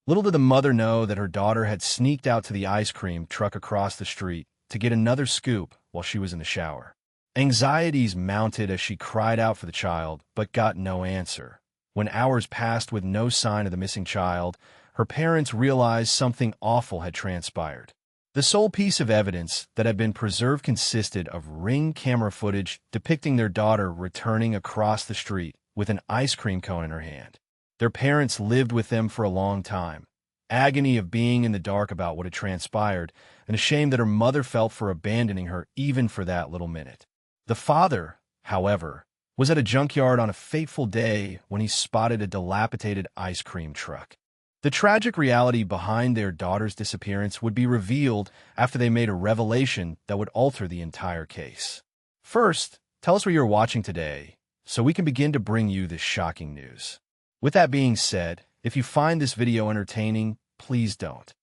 Little did the mother know that her daughter had sneaked out to the ice cream truck across the street to get another scoop while she was in the shower. Anxieties mounted as she cried out for the child, but got no answer. When hours passed with no sign of the missing child, her parents realized something awful had transpired. The sole piece of evidence that had been preserved consisted of Ring camera footage depicting their daughter returning across the street with an ice cream cone in her hand. Their parents lived with them for a long time. Agony of being in the dark about what had transpired, and a shame that her mother felt for abandoning her even for that little minute. The father, however, was at a junkyard on a fateful day when he spotted a dilapidated ice cream truck. The tragic reality behind their daughter's disappearance would be revealed after they made a revelation that would alter the entire case. First, tell us where you're watching today, so we can begin to bring you this shocking news. With that being said, if you find this video entertaining, please don't.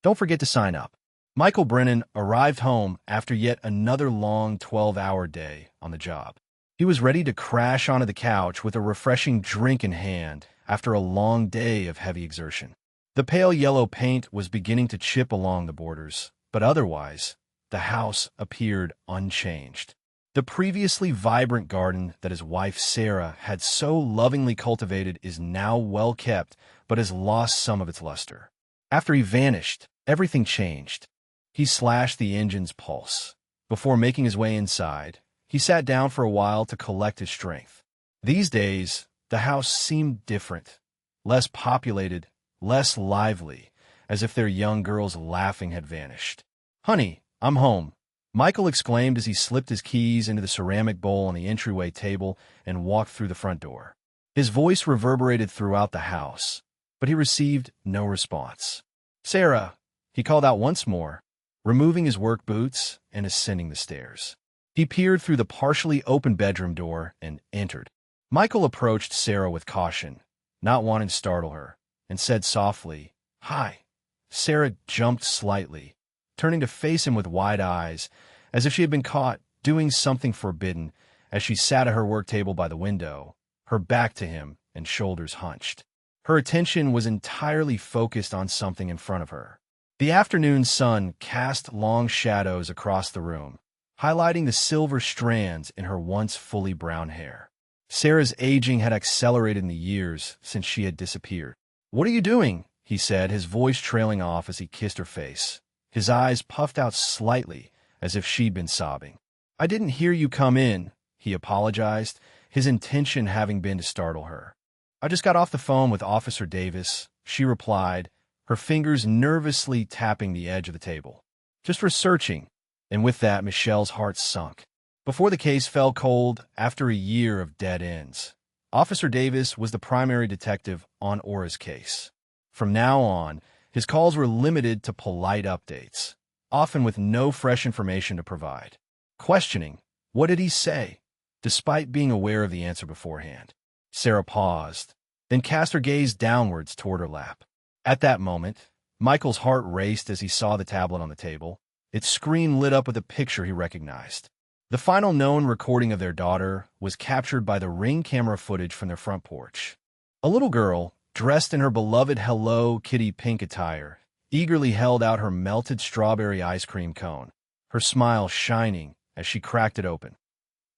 Don't forget to sign up. Michael Brennan arrived home after yet another long 12-hour day on the job. He was ready to crash onto the couch with a refreshing drink in hand after a long day of heavy exertion. The pale yellow paint was beginning to chip along the borders, but otherwise, the house appeared unchanged. The previously vibrant garden that his wife Sarah had so lovingly cultivated is now well kept, but has lost some of its luster. After he vanished, everything changed. He slashed the engine's pulse. Before making his way inside, he sat down for a while to collect his strength. These days, the house seemed different, less populated, less lively, as if their young girl's laughing had vanished. "Honey, I'm home," Michael exclaimed as he slipped his keys into the ceramic bowl on the entryway table and walked through the front door. His voice reverberated throughout the house, but he received no response. "Sarah," he called out once more, removing his work boots and ascending the stairs. He peered through the partially open bedroom door and entered. Michael approached Sarah with caution, not wanting to startle her, and said softly, "Hi." Sarah jumped slightly, turning to face him with wide eyes, as if she had been caught doing something forbidden as she sat at her work table by the window, her back to him and shoulders hunched. Her attention was entirely focused on something in front of her. The afternoon sun cast long shadows across the room, highlighting the silver strands in her once fully brown hair. Sarah's aging had accelerated in the years since she had disappeared. "What are you doing?" he said, his voice trailing off as he kissed her face. His eyes puffed out slightly, as if she'd been sobbing. "I didn't hear you come in," he apologized, his intention having been to startle her. "I just got off the phone with Officer Davis," she replied, her fingers nervously tapping the edge of the table. "Just researching." And with that, Michelle's heart sunk. Before the case fell cold, after a year of dead ends, Officer Davis was the primary detective on Aura's case. From now on, his calls were limited to polite updates, often with no fresh information to provide. Questioning, "What did he say?" despite being aware of the answer beforehand. Sarah paused, then cast her gaze downwards toward her lap. At that moment, Michael's heart raced as he saw the tablet on the table, its screen lit up with a picture he recognized. The final known recording of their daughter was captured by the Ring camera footage from their front porch. A little girl, dressed in her beloved Hello Kitty pink attire, eagerly held out her melted strawberry ice cream cone, her smile shining as she cracked it open.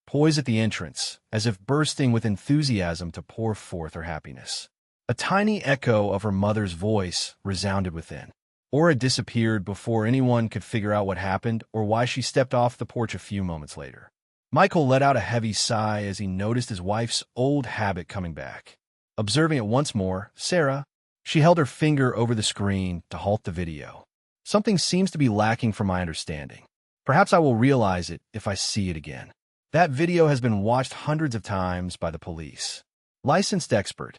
Poised at the entrance, as if bursting with enthusiasm to pour forth her happiness. A tiny echo of her mother's voice resounded within. Aura disappeared before anyone could figure out what happened or why she stepped off the porch a few moments later. Michael let out a heavy sigh as he noticed his wife's old habit coming back. Observing it once more, Sarah, she held her finger over the screen to halt the video. "Something seems to be lacking from my understanding. Perhaps I will realize it if I see it again." That video has been watched hundreds of times by the police. Licensed expert.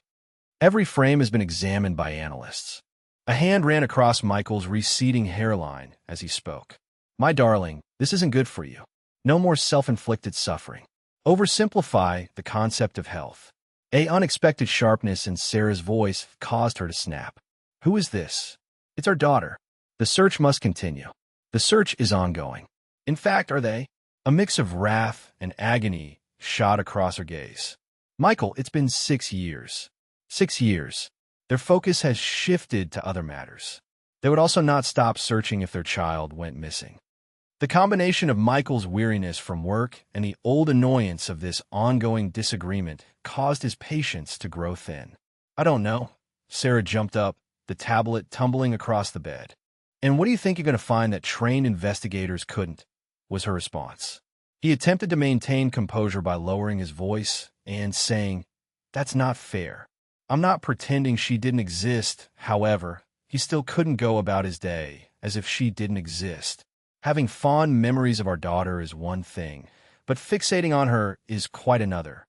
Every frame has been examined by analysts. A hand ran across Michael's receding hairline as he spoke. "My darling, this isn't good for you. No more self-inflicted suffering. Oversimplify the concept of health." An unexpected sharpness in Sarah's voice caused her to snap. "Who is this?" "It's our daughter. The search must continue." "The search is ongoing." "In fact, are they?" A mix of wrath and agony shot across her gaze. "Michael, it's been 6 years. 6 years. Their focus has shifted to other matters. They would also not stop searching if their child went missing. The combination of Michael's weariness from work and the old annoyance of this ongoing disagreement caused his patience to grow thin. "I don't know." Sarah jumped up, the tablet tumbling across the bed. "And what do you think you're going to find that trained investigators couldn't?" was her response. He attempted to maintain composure by lowering his voice and saying, "That's not fair. I'm not pretending she didn't exist." However, he still couldn't go about his day as if she didn't exist. Having fond memories of our daughter is one thing, but fixating on her is quite another.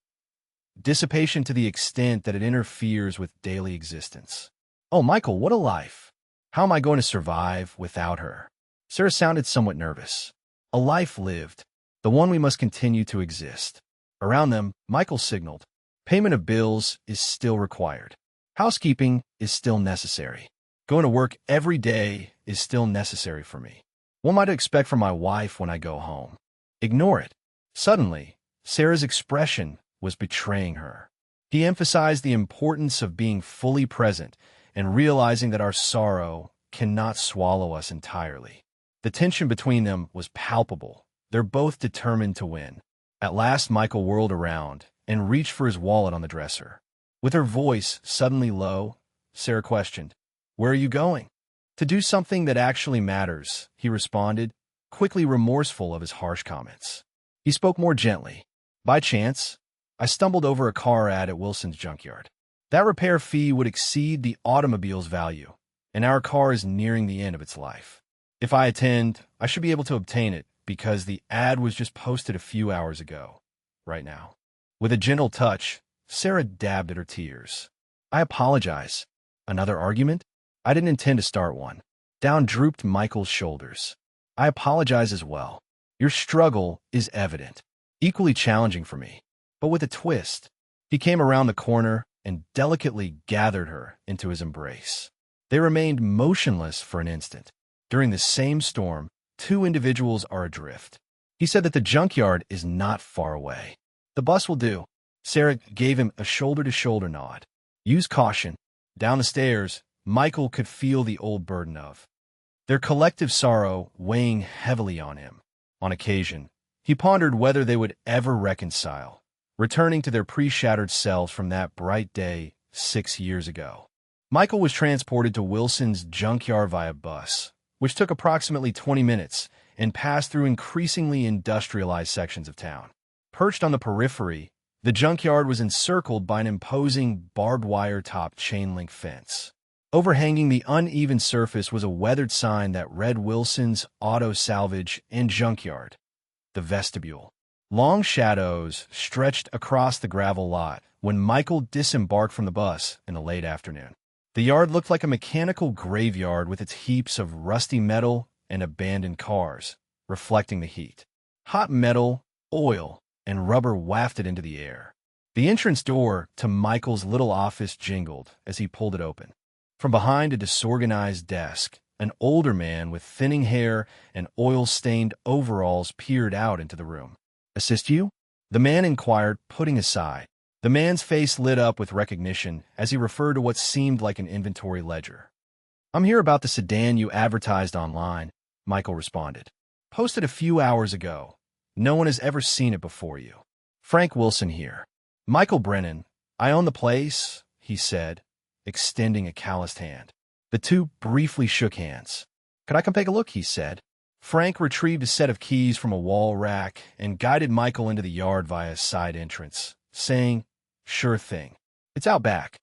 Dissipation to the extent that it interferes with daily existence. "Oh, Michael, what a life. How am I going to survive without her?" Sarah sounded somewhat nervous. "A life lived, the one we must continue to exist." Around them, Michael signaled, "Payment of bills is still required. Housekeeping is still necessary. Going to work every day is still necessary for me. What am I to expect from my wife when I go home?" "Ignore it." Suddenly, Sarah's expression was betraying her. He emphasized the importance of being fully present and realizing that our sorrow cannot swallow us entirely. The tension between them was palpable. They're both determined to win. At last, Michael whirled around and reached for his wallet on the dresser. With her voice suddenly low, Sarah questioned, "Where are you going?" "To do something that actually matters," he responded, quickly remorseful of his harsh comments. He spoke more gently. "By chance, I stumbled over a car ad at Wilson's junkyard. That repair fee would exceed the automobile's value, and our car is nearing the end of its life. If I attend, I should be able to obtain it because the ad was just posted a few hours ago, right now." With a gentle touch, Sarah dabbed at her tears. "I apologize. Another argument? I didn't intend to start one." Down drooped Michael's shoulders. "I apologize as well. Your struggle is evident, equally challenging for me, but with a twist." He came around the corner and delicately gathered her into his embrace. They remained motionless for an instant. During the same storm, two individuals are adrift. He said that the junkyard is not far away. "The bus will do." Sarah gave him a shoulder-to-shoulder nod. "Use caution." Down the stairs, Michael could feel the old burden of their collective sorrow weighing heavily on him. On occasion, he pondered whether they would ever reconcile, returning to their pre-shattered selves from that bright day 6 years ago. Michael was transported to Wilson's junkyard via bus, which took approximately 20 minutes and passed through increasingly industrialized sections of town. Perched on the periphery, the junkyard was encircled by an imposing barbed wire-topped chain-link fence. Overhanging the uneven surface was a weathered sign that read Wilson's Auto Salvage and Junkyard. The vestibule. Long shadows stretched across the gravel lot when Michael disembarked from the bus in the late afternoon. The yard looked like a mechanical graveyard with its heaps of rusty metal and abandoned cars, reflecting the heat. Hot metal, oil, and rubber wafted into the air. The entrance door to Michael's little office jingled as he pulled it open. From behind a disorganized desk, an older man with thinning hair and oil-stained overalls peered out into the room. "Assist you?" the man inquired, putting aside. The man's face lit up with recognition as he referred to what seemed like an inventory ledger. "I'm here about the sedan you advertised online," Michael responded. "Posted a few hours ago. No one has ever seen it before you. Frank Wilson here." "Michael Brennan, I own the place," he said, extending a calloused hand. The two briefly shook hands. "Could I come take a look?" he said. Frank retrieved a set of keys from a wall rack and guided Michael into the yard via a side entrance, saying, "Sure thing. It's out back."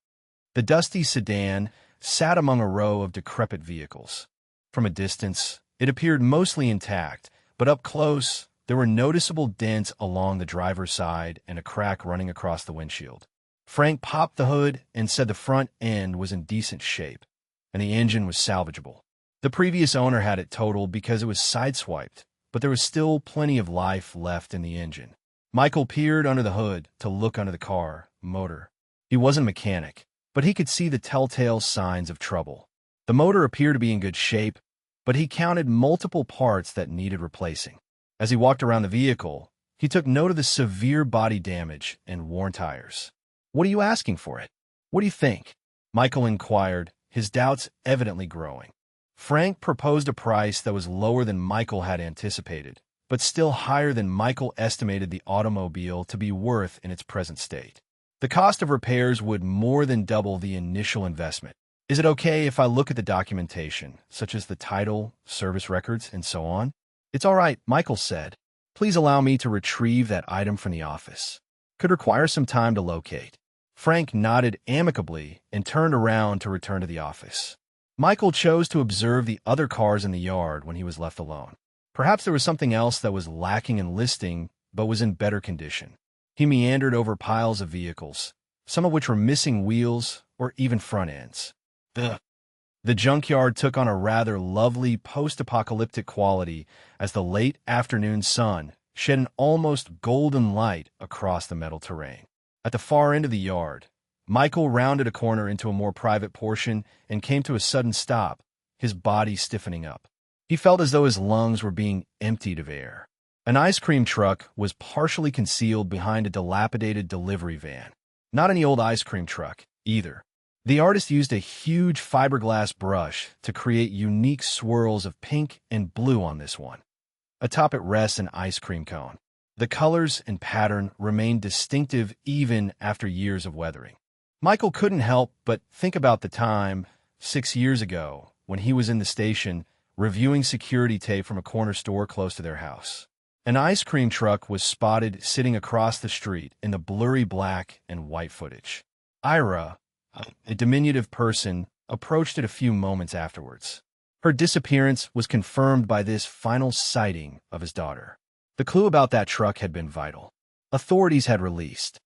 The dusty sedan sat among a row of decrepit vehicles. From a distance, it appeared mostly intact, but up close, there were noticeable dents along the driver's side and a crack running across the windshield. Frank popped the hood and said the front end was in decent shape, and the engine was salvageable. The previous owner had it totaled because it was sideswiped, but there was still plenty of life left in the engine. Michael peered under the hood to look under the car motor. He wasn't a mechanic, but he could see the telltale signs of trouble. The motor appeared to be in good shape, but he counted multiple parts that needed replacing. As he walked around the vehicle, he took note of the severe body damage and worn tires. "What are you asking for it? What do you think?" Michael inquired, his doubts evidently growing. Frank proposed a price that was lower than Michael had anticipated, but still higher than Michael estimated the automobile to be worth in its present state. The cost of repairs would more than double the initial investment. Is it okay if I look at the documentation, such as the title, service records, and so on? It's all right, Michael said. Please allow me to retrieve that item from the office. Could require some time to locate. Frank nodded amicably and turned around to return to the office. Michael chose to observe the other cars in the yard when he was left alone. Perhaps there was something else that was lacking in listing but was in better condition. He meandered over piles of vehicles, some of which were missing wheels or even front ends. The junkyard took on a rather lovely post-apocalyptic quality as the late afternoon sun shed an almost golden light across the metal terrain. At the far end of the yard, Michael rounded a corner into a more private portion and came to a sudden stop, his body stiffening up. He felt as though his lungs were being emptied of air. An ice cream truck was partially concealed behind a dilapidated delivery van. Not any old ice cream truck, either. The artist used a huge fiberglass brush to create unique swirls of pink and blue on this one. Atop it rests an ice cream cone. The colors and pattern remained distinctive even after years of weathering. Michael couldn't help but think about the time, 6 years ago, when he was in the station reviewing security tape from a corner store close to their house. An ice cream truck was spotted sitting across the street in the blurry black and white footage. Ira, a diminutive person, approached it a few moments afterwards. Her disappearance was confirmed by this final sighting of his daughter. The clue about that truck had been vital. Authorities had released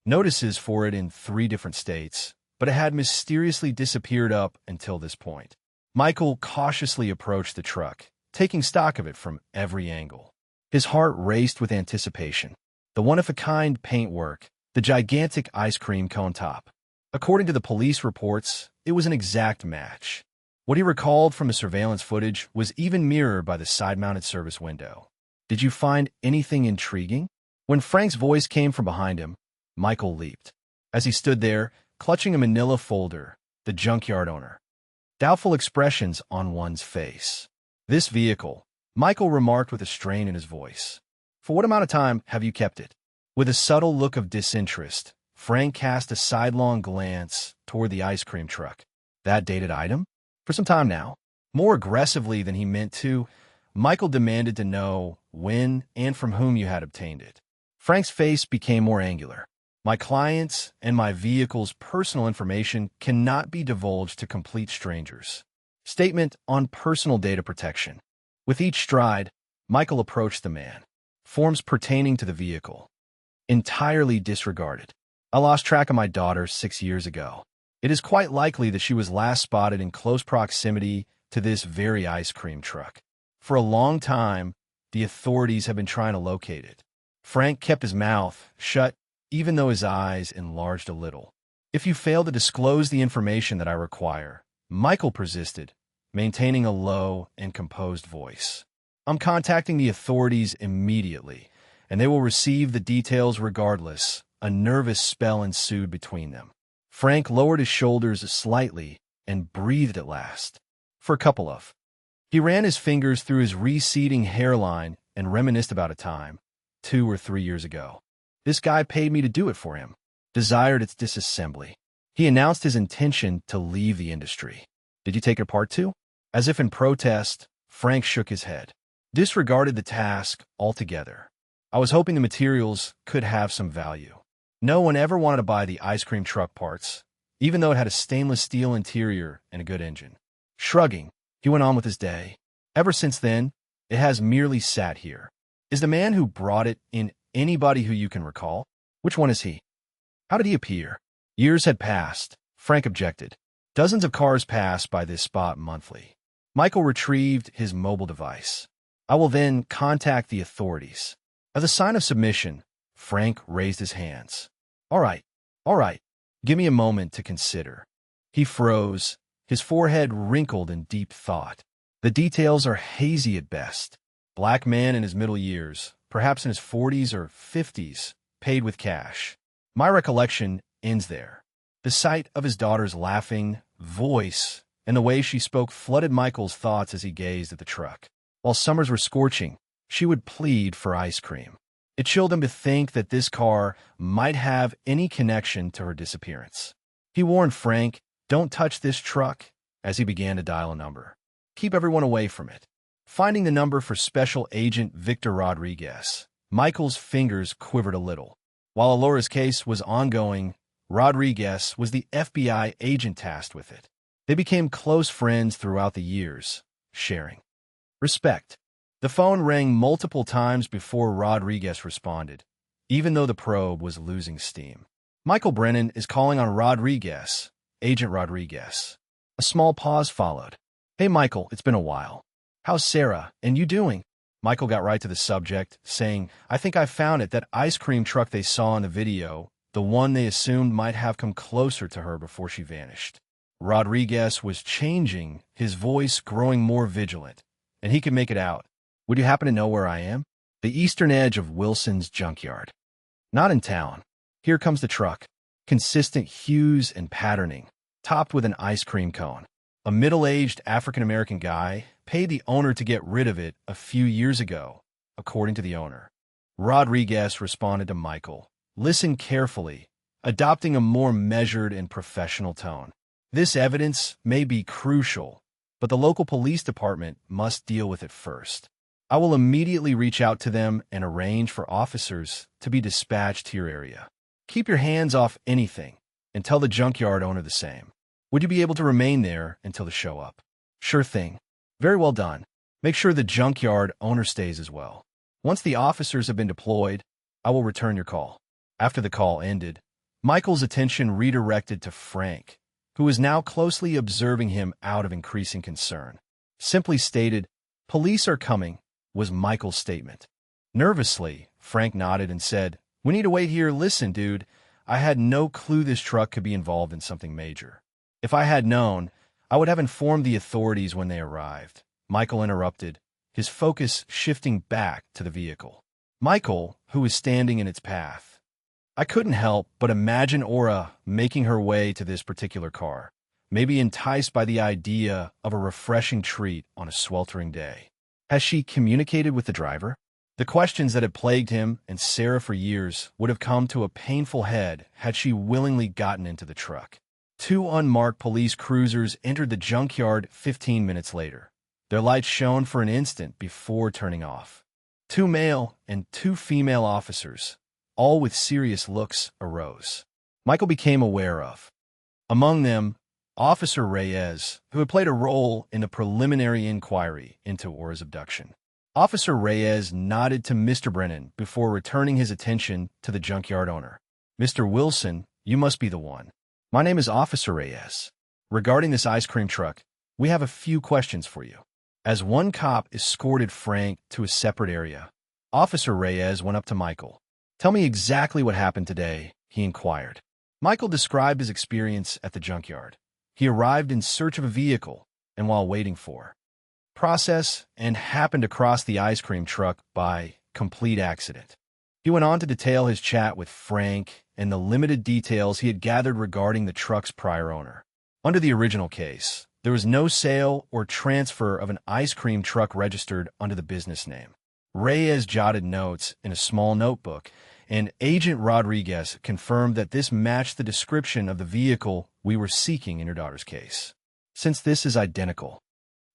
notices for it in 3 different states, but it had mysteriously disappeared up until this point. Michael cautiously approached the truck, taking stock of it from every angle. His heart raced with anticipation. The one-of-a-kind paintwork, the gigantic ice cream cone top. According to the police reports, it was an exact match. What he recalled from the surveillance footage was even mirrored by the side-mounted service window. Did you find anything intriguing? When Frank's voice came from behind him, Michael leaped. As he stood there, clutching a manila folder, the junkyard owner. Doubtful expressions on one's face. This vehicle, Michael remarked with a strain in his voice. For what amount of time have you kept it? With a subtle look of disinterest, Frank cast a sidelong glance toward the ice cream truck. That dated item? For some time now. More aggressively than he meant to, Michael demanded to know when and from whom you had obtained it. Frank's face became more angular. My clients and my vehicle's personal information cannot be divulged to complete strangers. Statement on personal data protection. With each stride, Michael approached the man. Forms pertaining to the vehicle. Entirely disregarded. I lost track of my daughter 6 years ago. It is quite likely that she was last spotted in close proximity to this very ice cream truck. For a long time, the authorities have been trying to locate it. Frank kept his mouth shut, even though his eyes enlarged a little. If you fail to disclose the information that I require, Michael persisted, maintaining a low and composed voice. I'm contacting the authorities immediately, and they will receive the details regardless. A nervous spell ensued between them. Frank lowered his shoulders slightly and breathed at last. For a couple of. He ran his fingers through his receding hairline and reminisced about a time, 2 or 3 years ago. This guy paid me to do it for him. Desired its disassembly. He announced his intention to leave the industry. Did you take it apart too? As if in protest, Frank shook his head. Disregarded the task altogether. I was hoping the materials could have some value. No one ever wanted to buy the ice cream truck parts, even though it had a stainless steel interior and a good engine. Shrugging, he went on with his day. Ever since then, it has merely sat here. Is the man who brought it in anybody who you can recall? Which one is he? How did he appear? Years had passed. Frank objected. Dozens of cars pass by this spot monthly. Michael retrieved his mobile device. I will then contact the authorities. As a sign of submission, Frank raised his hands. All right. Give me a moment to consider. He froze, his forehead wrinkled in deep thought. The details are hazy at best. Black man in his middle years, perhaps in his 40s or 50s, paid with cash. My recollection ends there. The sight of his daughter's laughing voice and the way she spoke flooded Michael's thoughts as he gazed at the truck. While summers were scorching, she would plead for ice cream. It chilled him to think that this car might have any connection to her disappearance. He warned Frank, "Don't touch this truck," as he began to dial a number. "Keep everyone away from it." Finding the number for Special Agent Victor Rodriguez, Michael's fingers quivered a little. While Alora's case was ongoing, Rodriguez was the FBI agent tasked with it. They became close friends throughout the years, sharing respect. The phone rang multiple times before Rodriguez responded, even though the probe was losing steam. "Michael Brennan is calling on Rodriguez, Agent Rodriguez." A small pause followed. "Hey, Michael, it's been a while. How's Sarah, and you doing?" Michael got right to the subject, saying, "I think I found it, that ice cream truck they saw in the video, the one they assumed might have come closer to her before she vanished." Rodriguez was changing, his voice growing more vigilant, and he could make it out. "Would you happen to know where I am?" "The eastern edge of Wilson's junkyard." "Not in town. Here comes the truck. Consistent hues and patterning, topped with an ice cream cone. A middle-aged African-American guy paid the owner to get rid of it a few years ago, according to the owner." Rodriguez responded to Michael, "Listen carefully," adopting a more measured and professional tone. "This evidence may be crucial, but the local police department must deal with it first. I will immediately reach out to them and arrange for officers to be dispatched to your area. Keep your hands off anything, and tell the junkyard owner the same. Would you be able to remain there until the show up?" "Sure thing." "Very well done. Make sure the junkyard owner stays as well. Once the officers have been deployed, I will return your call." After the call ended, Michael's attention redirected to Frank, who was now closely observing him out of increasing concern. Simply stated, "Police are coming," was Michael's statement. Nervously, Frank nodded and said, "We need to wait here. Listen, dude, I had no clue this truck could be involved in something major. If I had known, I would have informed the authorities when they arrived." Michael interrupted, his focus shifting back to the vehicle. Michael, who was standing in its path. "I couldn't help but imagine Aura making her way to this particular car, maybe enticed by the idea of a refreshing treat on a sweltering day. Has she communicated with the driver?" The questions that had plagued him and Sarah for years would have come to a painful head had she willingly gotten into the truck. Two unmarked police cruisers entered the junkyard 15 minutes later. Their lights shone for an instant before turning off. Two male and two female officers, all with serious looks, arose. Michael became aware of, among them, Officer Reyes, who had played a role in the preliminary inquiry into Aura's abduction. Officer Reyes nodded to Mr. Brennan before returning his attention to the junkyard owner. "Mr. Wilson, you must be the one." "My name is Officer Reyes. Regarding this ice cream truck, we have a few questions for you." As one cop escorted Frank to a separate area, Officer Reyes went up to Michael. "Tell me exactly what happened today," he inquired. Michael described his experience at the junkyard. He arrived in search of a vehicle, and while waiting for process, and happened across the ice cream truck by complete accident. He went on to detail his chat with Frank and the limited details he had gathered regarding the truck's prior owner. Under the original case, there was no sale or transfer of an ice cream truck registered under the business name. Reyes jotted notes in a small notebook, and Agent Rodriguez confirmed that this matched the description of the vehicle we were seeking in your daughter's case. Since this is identical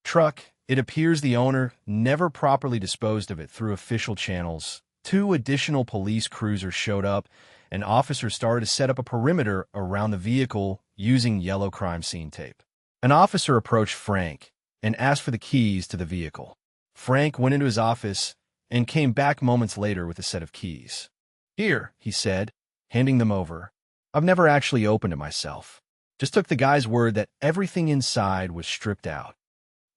truck, it appears the owner never properly disposed of it through official channels. Two additional police cruisers showed up, and officers started to set up a perimeter around the vehicle using yellow crime scene tape. An officer approached Frank and asked for the keys to the vehicle. Frank went into his office and came back moments later with a set of keys. "Here," he said, handing them over. "I've never actually opened it myself. Just took the guy's word that everything inside was stripped out."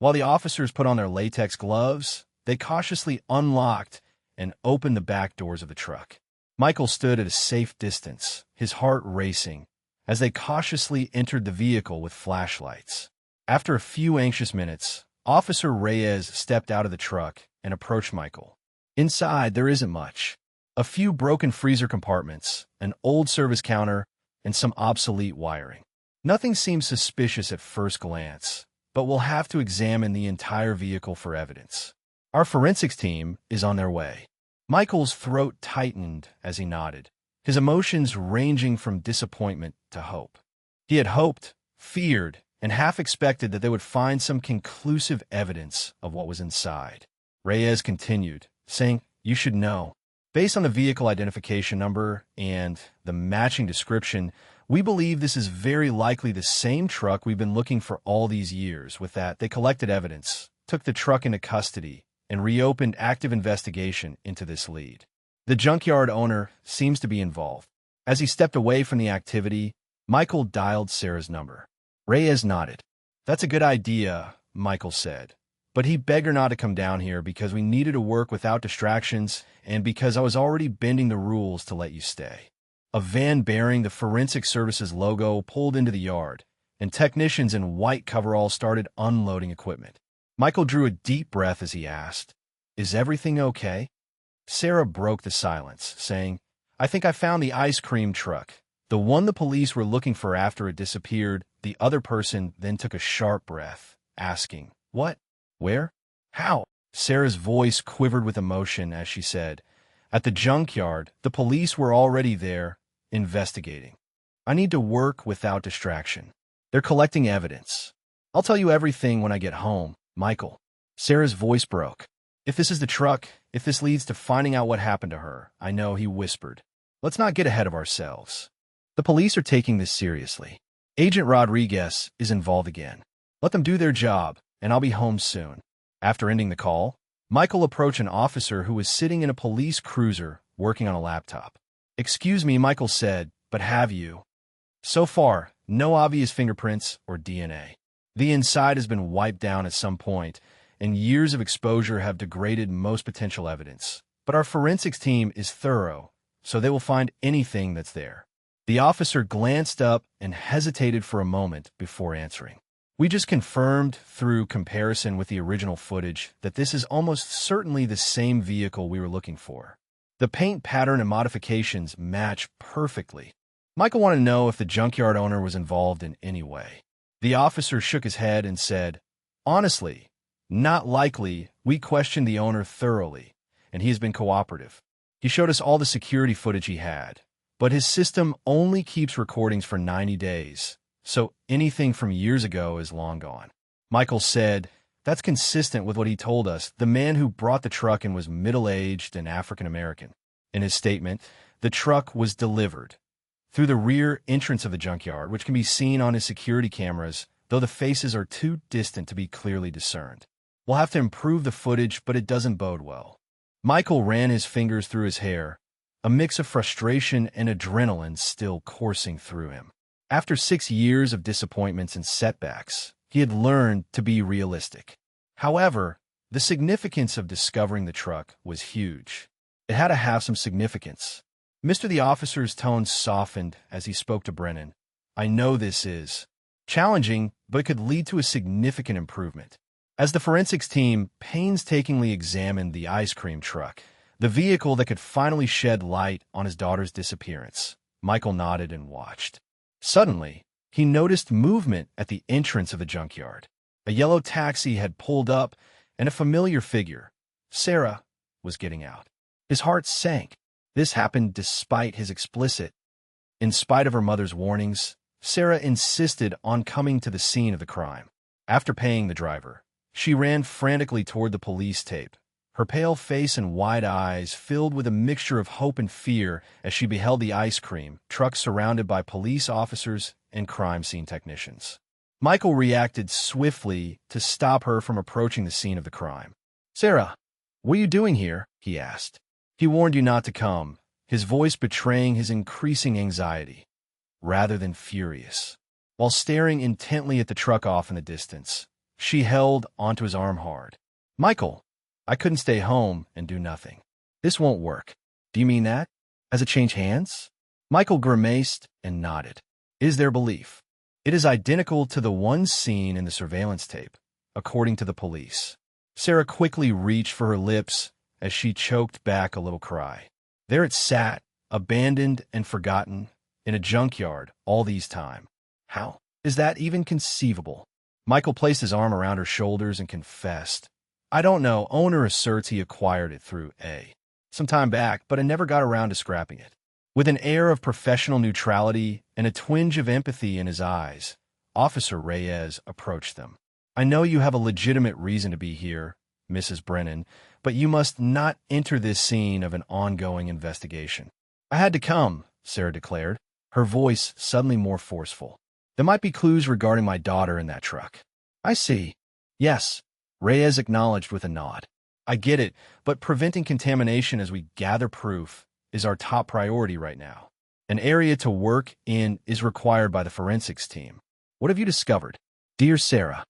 While the officers put on their latex gloves, they cautiously unlocked and opened the back doors of the truck. Michael stood at a safe distance, his heart racing, as they cautiously entered the vehicle with flashlights. After a few anxious minutes, Officer Reyes stepped out of the truck and approached Michael. Inside, there isn't much. A few broken freezer compartments, an old service counter, and some obsolete wiring. Nothing seems suspicious at first glance, but we'll have to examine the entire vehicle for evidence. Our forensics team is on their way. Michael's throat tightened as he nodded, his emotions ranging from disappointment to hope. He had hoped, feared, and half expected that they would find some conclusive evidence of what was inside. Reyes continued, saying, "You should know. Based on the vehicle identification number and the matching description, we believe this is very likely the same truck we've been looking for all these years." With that, they collected evidence, took the truck into custody, and reopened active investigation into this lead. The junkyard owner seems to be involved. As he stepped away from the activity, Michael dialed Sarah's number. Reyes nodded. "That's a good idea," Michael said. "But he begged her not to come down here because we needed to work without distractions and because I was already bending the rules to let you stay." A van bearing the Forensic Services logo pulled into the yard, and technicians in white coveralls started unloading equipment. Michael drew a deep breath as he asked, "Is everything okay?" Sarah broke the silence, saying, "I think I found the ice cream truck, the one the police were looking for after it disappeared." The other person then took a sharp breath, asking, "What? Where? How?" Sarah's voice quivered with emotion as she said, "At the junkyard, the police were already there, investigating. I need to work without distraction. They're collecting evidence. I'll tell you everything when I get home, Michael." Sarah's voice broke. "If this is the truck, if this leads to finding out what happened to her, I know," he whispered. "Let's not get ahead of ourselves. The police are taking this seriously. Agent Rodriguez is involved again. Let them do their job, and I'll be home soon." After ending the call, Michael approached an officer who was sitting in a police cruiser working on a laptop. "Excuse me," Michael said, "but have you?" "So far, no obvious fingerprints or DNA. The inside has been wiped down at some point, and years of exposure have degraded most potential evidence. But our forensics team is thorough, so they will find anything that's there." The officer glanced up and hesitated for a moment before answering. "We just confirmed through comparison with the original footage that this is almost certainly the same vehicle we were looking for. The paint pattern and modifications match perfectly." Michael wanted to know if the junkyard owner was involved in any way. The officer shook his head and said, "Honestly, not likely. We questioned the owner thoroughly, and he has been cooperative. He showed us all the security footage he had, but his system only keeps recordings for 90 days, so anything from years ago is long gone." Michael said, "That's consistent with what he told us. The man who brought the truck in was middle-aged and African-American." In his statement, the truck was delivered through the rear entrance of the junkyard, which can be seen on his security cameras, though the faces are too distant to be clearly discerned. "We'll have to improve the footage, but it doesn't bode well." Michael ran his fingers through his hair, a mix of frustration and adrenaline still coursing through him. After 6 years of disappointments and setbacks, he had learned to be realistic. However, the significance of discovering the truck was huge. It had to have some significance. Mr. The officer's tone softened as he spoke to Brennan. "I know this is challenging, but it could lead to a significant improvement." As the forensics team painstakingly examined the ice cream truck, the vehicle that could finally shed light on his daughter's disappearance, Michael nodded and watched. Suddenly, he noticed movement at the entrance of the junkyard. A yellow taxi had pulled up, and a familiar figure, Sarah, was getting out. His heart sank. This happened despite his explicit. In spite of her mother's warnings, Sarah insisted on coming to the scene of the crime. After paying the driver, she ran frantically toward the police tape, her pale face and wide eyes filled with a mixture of hope and fear as she beheld the ice cream truck surrounded by police officers and crime scene technicians. Michael reacted swiftly to stop her from approaching the scene of the crime. "Sarah, what are you doing here?" he asked. "He warned you not to come," his voice betraying his increasing anxiety, rather than furious. While staring intently at the truck off in the distance, she held onto his arm hard. "Michael, I couldn't stay home and do nothing. This won't work." "Do you mean that? Has it changed hands?" Michael grimaced and nodded. "It is their belief. It is identical to the one seen in the surveillance tape, according to the police." Sarah quickly reached for her lips as she choked back a little cry. There it sat, abandoned and forgotten, in a junkyard all these time. How is that even conceivable? Michael placed his arm around her shoulders and confessed, I don't know, owner asserts he acquired it through some time back, but I never got around to scrapping it. With an air of professional neutrality and a twinge of empathy in his eyes, Officer Reyes approached them. I know you have a legitimate reason to be here, Mrs. Brennan, but you must not enter this scene of an ongoing investigation. I had to come, Sarah declared, her voice suddenly more forceful. There might be clues regarding my daughter in that truck. I see. Yes, Reyes acknowledged with a nod. I get it, but preventing contamination as we gather proof is our top priority right now. An area to work in is required by the forensics team. What have you discovered? Dear Sarah,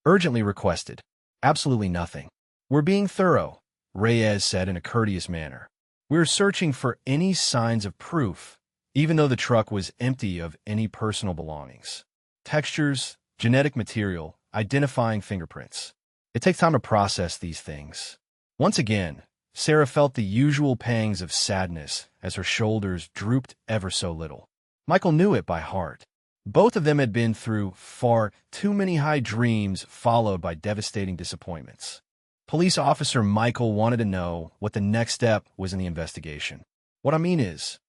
urgently requested. Absolutely nothing. We're being thorough, Reyes said in a courteous manner. We're searching for any signs of proof, even though the truck was empty of any personal belongings. Textures, genetic material, identifying fingerprints. It takes time to process these things. Once again, Sarah felt the usual pangs of sadness as her shoulders drooped ever so little. Michael knew it by heart. Both of them had been through far too many high dreams followed by devastating disappointments. Police officer Michael wanted to know what the next step was in the investigation. What I mean is,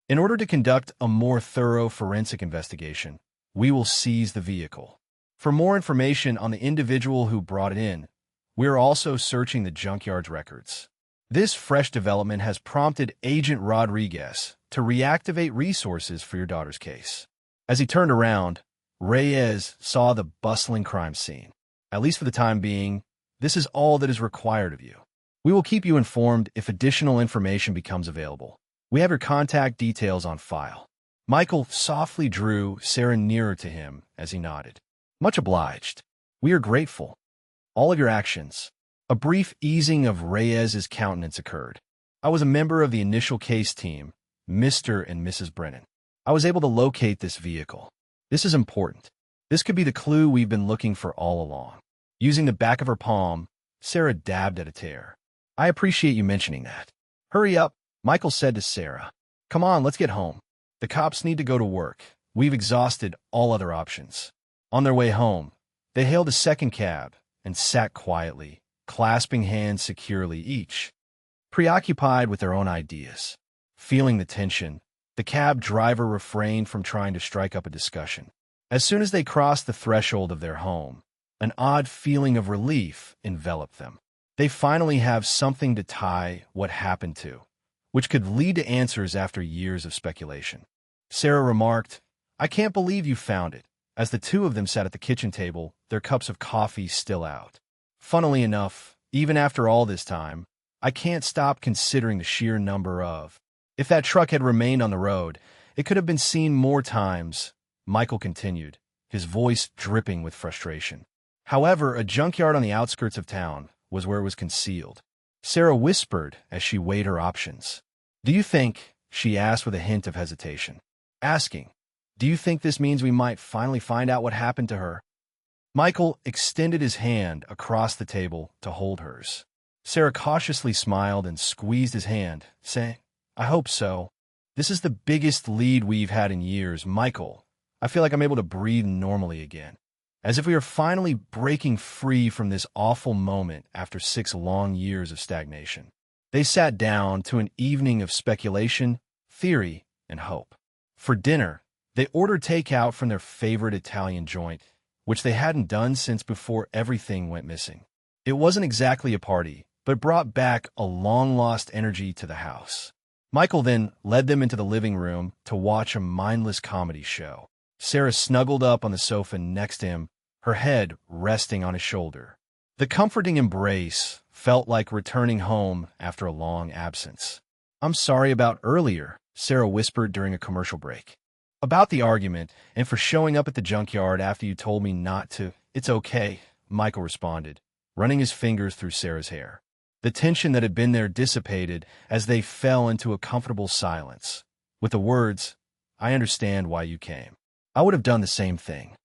in order to conduct a more thorough forensic investigation, we will seize the vehicle. For more information on the individual who brought it in, we are also searching the junkyard's records. This fresh development has prompted Agent Rodriguez to reactivate resources for your daughter's case. As he turned around, Reyes saw the bustling crime scene. At least for the time being, this is all that is required of you. We will keep you informed if additional information becomes available. We have your contact details on file. Michael softly drew Sarah nearer to him as he nodded. Much obliged. We are grateful. All of your actions. A brief easing of Reyes's countenance occurred. I was a member of the initial case team, Mr. and Mrs. Brennan. I was able to locate this vehicle. This is important. This could be the clue we've been looking for all along. Using the back of her palm, Sarah dabbed at a tear. I appreciate you mentioning that. Hurry up, Michael said to Sarah. Come on, let's get home. The cops need to go to work. We've exhausted all other options. On their way home, they hailed a second cab and sat quietly, clasping hands securely each, preoccupied with their own ideas. Feeling the tension, the cab driver refrained from trying to strike up a discussion. As soon as they crossed the threshold of their home, an odd feeling of relief enveloped them. They finally have something to tie what happened to, which could lead to answers after years of speculation. Sarah remarked, I can't believe you found it, as the two of them sat at the kitchen table, their cups of coffee still out. Funnily enough, even after all this time, I can't stop considering the sheer number of. If that truck had remained on the road, it could have been seen more times, Michael continued, his voice dripping with frustration. However, a junkyard on the outskirts of town was where it was concealed. Sarah whispered as she weighed her options. Do you think, she asked with a hint of hesitation, do you think this means we might finally find out what happened to her? Michael extended his hand across the table to hold hers. Sarah cautiously smiled and squeezed his hand, saying, I hope so. This is the biggest lead we've had in years, Michael. I feel like I'm able to breathe normally again, as if we are finally breaking free from this awful moment after 6 long years of stagnation. They sat down to an evening of speculation, theory, and hope. For dinner, they ordered takeout from their favorite Italian joint, which they hadn't done since before everything went missing. It wasn't exactly a party, but brought back a long-lost energy to the house. Michael then led them into the living room to watch a mindless comedy show. Sarah snuggled up on the sofa next to him, her head resting on his shoulder. The comforting embrace felt like returning home after a long absence. I'm sorry about earlier, Sarah whispered during a commercial break. About the argument, and for showing up at the junkyard after you told me not to. It's okay, Michael responded, running his fingers through Sarah's hair. The tension that had been there dissipated as they fell into a comfortable silence. With the words, I understand why you came. I would have done the same thing.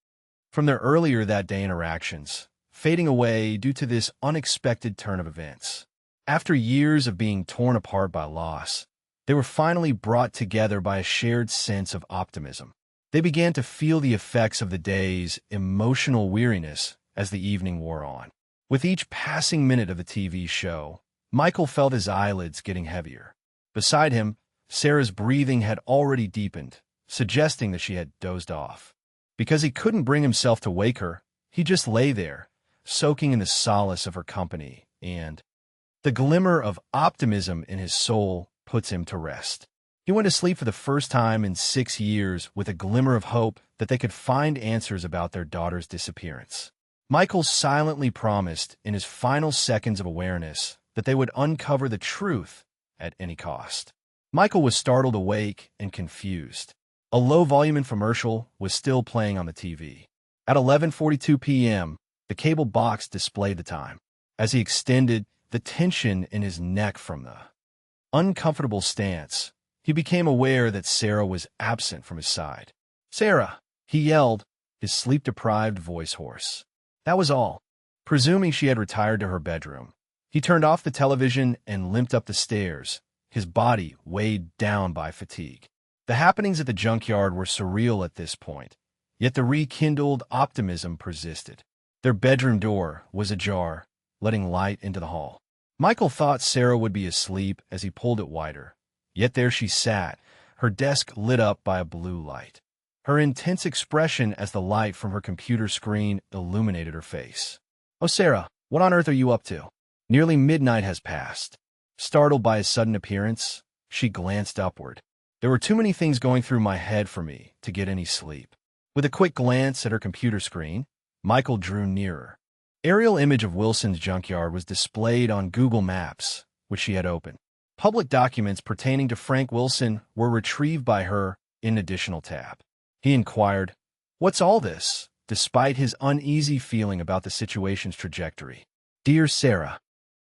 From their earlier that day interactions, fading away due to this unexpected turn of events. After years of being torn apart by loss, They were finally brought together by a shared sense of optimism. They began to feel the effects of the day's emotional weariness as the evening wore on. With each passing minute of the TV show, Michael felt his eyelids getting heavier. Beside him, Sarah's breathing had already deepened, suggesting that she had dozed off. Because he couldn't bring himself to wake her, he just lay there, soaking in the solace of her company, and the glimmer of optimism in his soul puts him to rest. He went to sleep for the first time in 6 years with a glimmer of hope that they could find answers about their daughter's disappearance. Michael silently promised in his final seconds of awareness that they would uncover the truth at any cost. Michael was startled awake and confused. A low-volume infomercial was still playing on the TV. At 11:42 p.m., the cable box displayed the time. As he extended the tension in his neck from the uncomfortable stance, he became aware that Sarah was absent from his side. "Sarah!" he yelled, his sleep-deprived voice hoarse. That was all. Presuming she had retired to her bedroom, he turned off the television and limped up the stairs, his body weighed down by fatigue. The happenings at the junkyard were surreal at this point, yet the rekindled optimism persisted. Their bedroom door was ajar, letting light into the hall. Michael thought Sarah would be asleep as he pulled it wider, yet there she sat, her desk lit up by a blue light. Her intense expression as the light from her computer screen illuminated her face. "Oh, Sarah, what on earth are you up to?" Nearly midnight has passed. Startled by his sudden appearance, she glanced upward. There were too many things going through my head for me to get any sleep. With a quick glance at her computer screen, Michael drew nearer. Aerial image of Wilson's junkyard was displayed on Google Maps, which she had opened. Public documents pertaining to Frank Wilson were retrieved by her in an additional tab. He inquired, "What's all this?" despite his uneasy feeling about the situation's trajectory. "Dear Sarah,"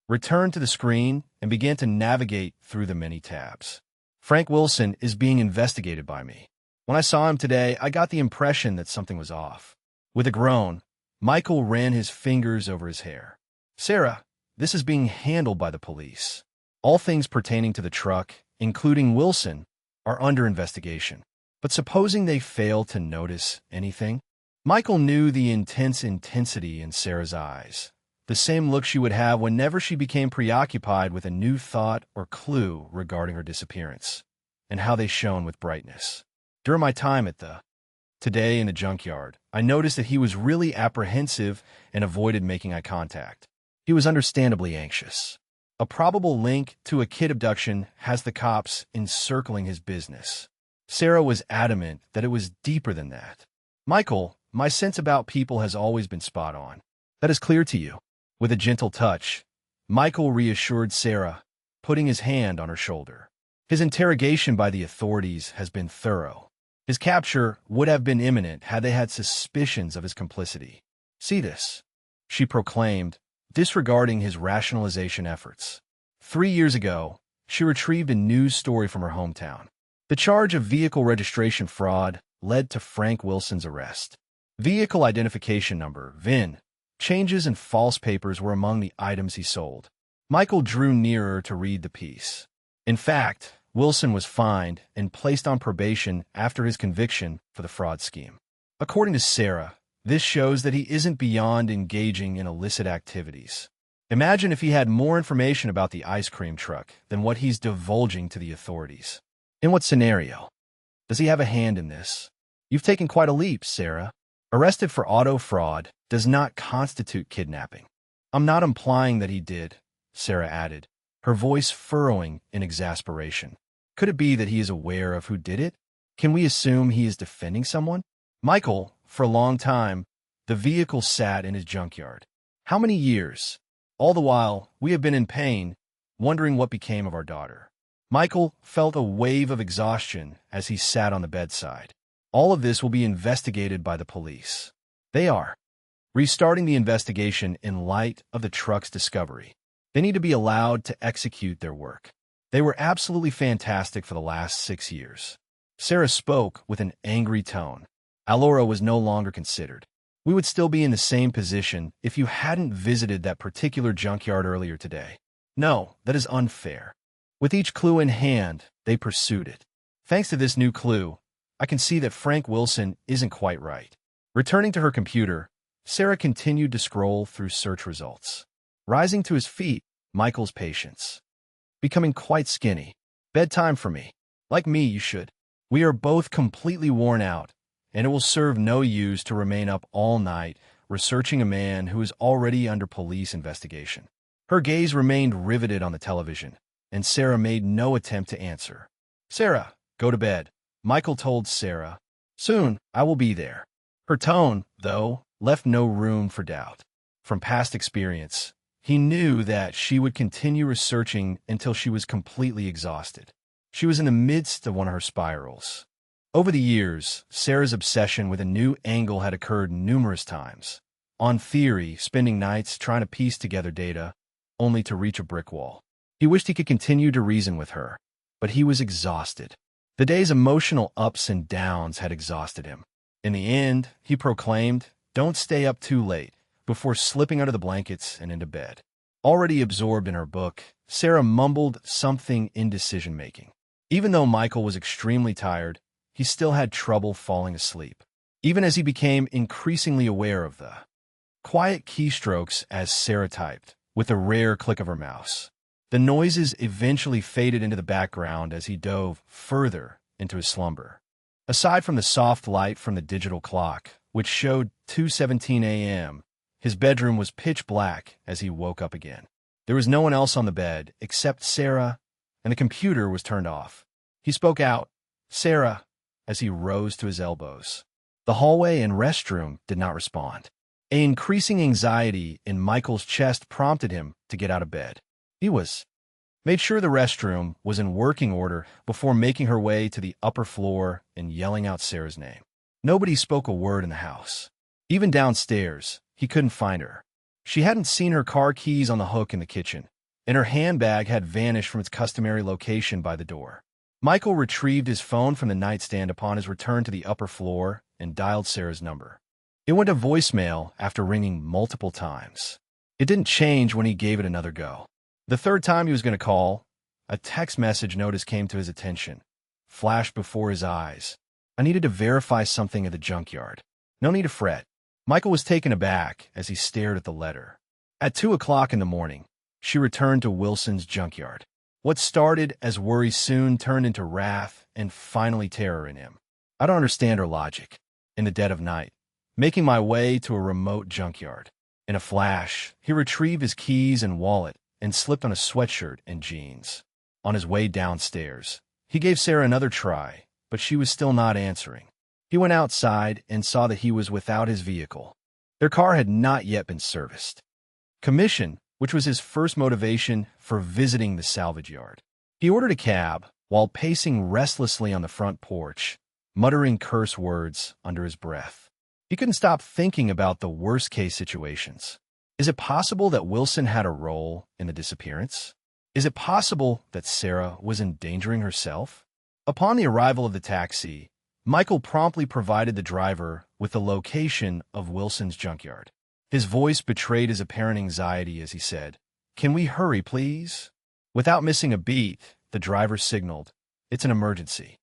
returned to the screen and began to navigate through the many tabs. "Frank Wilson is being investigated by me. When I saw him today, I got the impression that something was off." With a groan, Michael ran his fingers over his hair. "Sarah, this is being handled by the police. All things pertaining to the truck, including Wilson, are under investigation. But supposing they fail to notice anything?" Michael knew the intense intensity in Sarah's eyes, the same look she would have whenever she became preoccupied with a new thought or clue regarding her disappearance, and how they shone with brightness. During my time at today in the junkyard, I noticed that he was really apprehensive and avoided making eye contact. He was understandably anxious. A probable link to a kid abduction has the cops encircling his business. Sarah was adamant that it was deeper than that. "Michael, my sense about people has always been spot on. That is clear to you." With a gentle touch, Michael reassured Sarah, putting his hand on her shoulder. "His interrogation by the authorities has been thorough. His capture would have been imminent had they had suspicions of his complicity. See this," she proclaimed, disregarding his rationalization efforts. 3 years ago, she retrieved a news story from her hometown. The charge of vehicle registration fraud led to Frank Wilson's arrest. Vehicle identification number, VIN, changes and false papers were among the items he sold. Michael drew nearer to read the piece. In fact, Wilson was fined and placed on probation after his conviction for the fraud scheme. According to Sarah, this shows that he isn't beyond engaging in illicit activities. Imagine if he had more information about the ice cream truck than what he's divulging to the authorities. In what scenario? Does he have a hand in this? You've taken quite a leap, Sarah. Arrested for auto fraud does not constitute kidnapping. I'm not implying that he did, Sarah added, her voice furrowing in exasperation. Could it be that he is aware of who did it? Can we assume he is defending someone? Michael, for a long time, the vehicle sat in his junkyard. How many years? All the while, we have been in pain, wondering what became of our daughter. Michael felt a wave of exhaustion as he sat on the bedside. All of this will be investigated by the police. They are restarting the investigation in light of the truck's discovery. They need to be allowed to execute their work. They were absolutely fantastic for the last 6 years. Sarah spoke with an angry tone. Alora was no longer considered. We would still be in the same position if you hadn't visited that particular junkyard earlier today. No, that is unfair. With each clue in hand, they pursued it. Thanks to this new clue, I can see that Frank Wilson isn't quite right. Returning to her computer, Sarah continued to scroll through search results. Rising to his feet, Michael's patience. Becoming quite skinny. Bedtime for me. Like me, you should. We are both completely worn out, and it will serve no use to remain up all night researching a man who is already under police investigation. Her gaze remained riveted on the television, and Sarah made no attempt to answer. Sarah, go to bed, Michael told Sarah. Soon, I will be there. Her tone, though, left no room for doubt. From past experience, he knew that she would continue researching until she was completely exhausted. She was in the midst of one of her spirals. Over the years, Sarah's obsession with a new angle had occurred numerous times. On theory, spending nights trying to piece together data, only to reach a brick wall. He wished he could continue to reason with her, but he was exhausted. The day's emotional ups and downs had exhausted him. In the end, he proclaimed, "Don't stay up too late," before slipping under the blankets and into bed. Already absorbed in her book, Sarah mumbled something in decision-making. Even though Michael was extremely tired, he still had trouble falling asleep, even as he became increasingly aware of the quiet keystrokes as Sarah typed, with a rare click of her mouse. The noises eventually faded into the background as he dove further into his slumber. Aside from the soft light from the digital clock, which showed 2:17 a.m., his bedroom was pitch black as he woke up again. There was no one else on the bed except Sarah, and the computer was turned off. He spoke out, "Sarah," as he rose to his elbows. The hallway and restroom did not respond. An increasing anxiety in Michael's chest prompted him to get out of bed. He made sure the restroom was in working order before making her way to the upper floor and yelling out Sarah's name. Nobody spoke a word in the house. Even downstairs, he couldn't find her. She hadn't seen her car keys on the hook in the kitchen, and her handbag had vanished from its customary location by the door. Michael retrieved his phone from the nightstand upon his return to the upper floor and dialed Sarah's number. It went to voicemail after ringing multiple times. It didn't change when he gave it another go. The third time he was going to call, a text message notice came to his attention, flashed before his eyes. I needed to verify something at the junkyard. No need to fret. Michael was taken aback as he stared at the letter. At 2 o'clock in the morning, she returned to Wilson's junkyard. What started as worry soon turned into wrath and finally terror in him. I don't understand her logic. In the dead of night, making my way to a remote junkyard. In a flash, he retrieved his keys and wallet and slipped on a sweatshirt and jeans. On his way downstairs, he gave Sarah another try, but she was still not answering. He went outside and saw that he was without his vehicle. Their car had not yet been serviced. Commission, which was his first motivation for visiting the salvage yard. He ordered a cab while pacing restlessly on the front porch, muttering curse words under his breath. He couldn't stop thinking about the worst-case situations. Is it possible that Wilson had a role in the disappearance? Is it possible that Sarah was endangering herself? Upon the arrival of the taxi, Michael promptly provided the driver with the location of Wilson's junkyard. His voice betrayed his apparent anxiety as he said, "Can we hurry, please?" Without missing a beat, the driver signaled, "It's an emergency."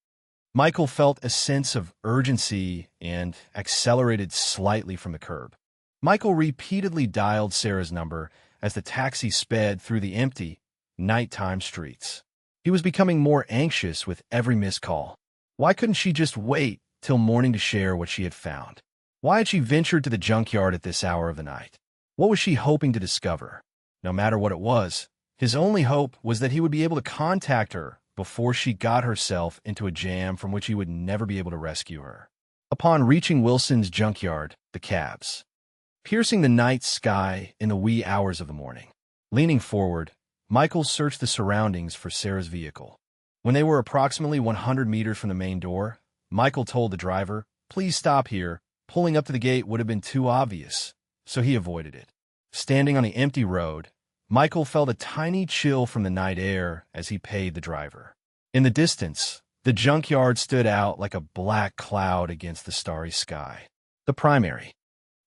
Michael felt a sense of urgency and accelerated slightly from the curb. Michael repeatedly dialed Sarah's number as the taxi sped through the empty, nighttime streets. He was becoming more anxious with every missed call. Why couldn't she just wait till morning to share what she had found? Why had she ventured to the junkyard at this hour of the night? What was she hoping to discover? No matter what it was, his only hope was that he would be able to contact her before she got herself into a jam from which he would never be able to rescue her. Upon reaching Wilson's junkyard, the cabs, piercing the night sky in the wee hours of the morning. Leaning forward, Michael searched the surroundings for Sarah's vehicle. When they were approximately 100 meters from the main door, Michael told the driver, "Please stop here. Pulling up to the gate would have been too obvious," so he avoided it. Standing on the empty road, Michael felt a tiny chill from the night air as he paid the driver. In the distance, the junkyard stood out like a black cloud against the starry sky. The primary.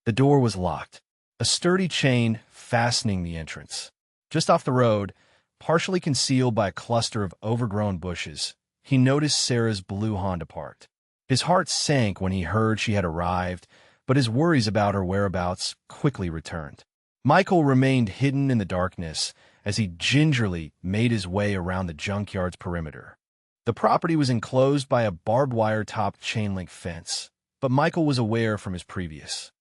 The door was locked, a sturdy chain fastening the entrance. Just off the road, partially concealed by a cluster of overgrown bushes, he noticed Sarah's blue Honda parked. His heart sank when he heard she had arrived, but his worries about her whereabouts quickly returned. Michael remained hidden in the darkness as he gingerly made his way around the junkyard's perimeter. The property was enclosed by a barbed wire-topped chain-link fence, but Michael was aware from his previous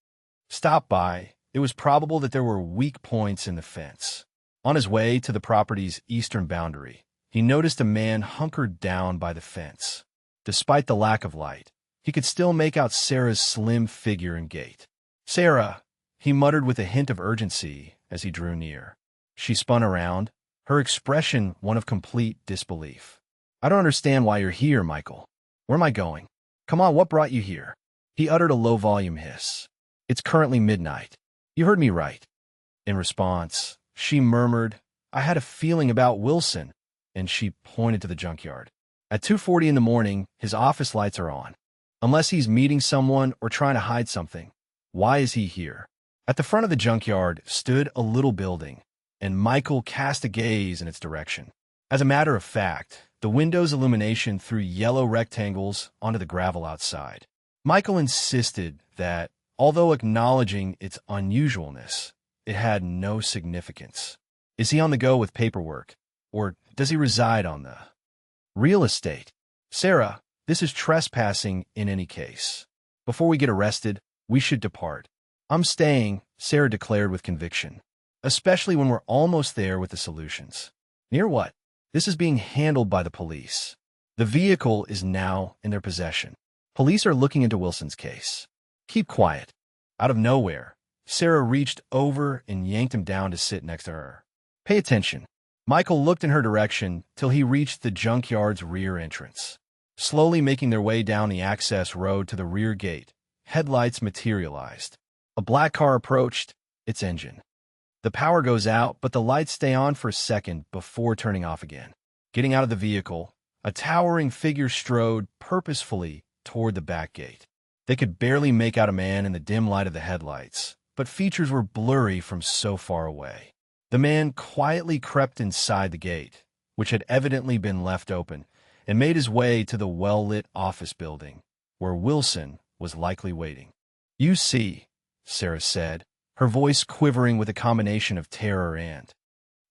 stop by it was probable that there were weak points in the fence. On his way to the property's eastern boundary, he noticed a man hunkered down by the fence. Despite the lack of light, he could still make out Sarah's slim figure and gait. "Sarah," he muttered with a hint of urgency as he drew near. She spun around, her expression one of complete disbelief. "I don't understand why you're here, Michael. Where am I going? Come on, what brought you here?" He uttered a low-volume hiss. "It's currently midnight. You heard me right." In response, she murmured, "I had a feeling about Wilson," and she pointed to the junkyard. At 2:40 in the morning, his office lights are on. Unless he's meeting someone or trying to hide something, why is he here? At the front of the junkyard stood a little building, and Michael cast a gaze in its direction. As a matter of fact, the window's illumination threw yellow rectangles onto the gravel outside. Michael insisted that, although acknowledging its unusualness, it had no significance. Is he on the go with paperwork, or does he reside on the real estate? "Sarah, this is trespassing in any case. Before we get arrested, we should depart." "I'm staying," Sarah declared with conviction, "especially when we're almost there with the solutions." "Near what?" "This is being handled by the police. The vehicle is now in their possession. Police are looking into Wilson's case." "Keep quiet." Out of nowhere, Sarah reached over and yanked him down to sit next to her. "Pay attention." Michael looked in her direction till he reached the junkyard's rear entrance. Slowly making their way down the access road to the rear gate, headlights materialized. A black car approached, its engine. The power goes out, but the lights stay on for a second before turning off again. Getting out of the vehicle, a towering figure strode purposefully toward the back gate. They could barely make out a man in the dim light of the headlights, but features were blurry from so far away. The man quietly crept inside the gate, which had evidently been left open, and made his way to the well-lit office building, where Wilson was likely waiting. "You see," Sarah said, her voice quivering with a combination of terror and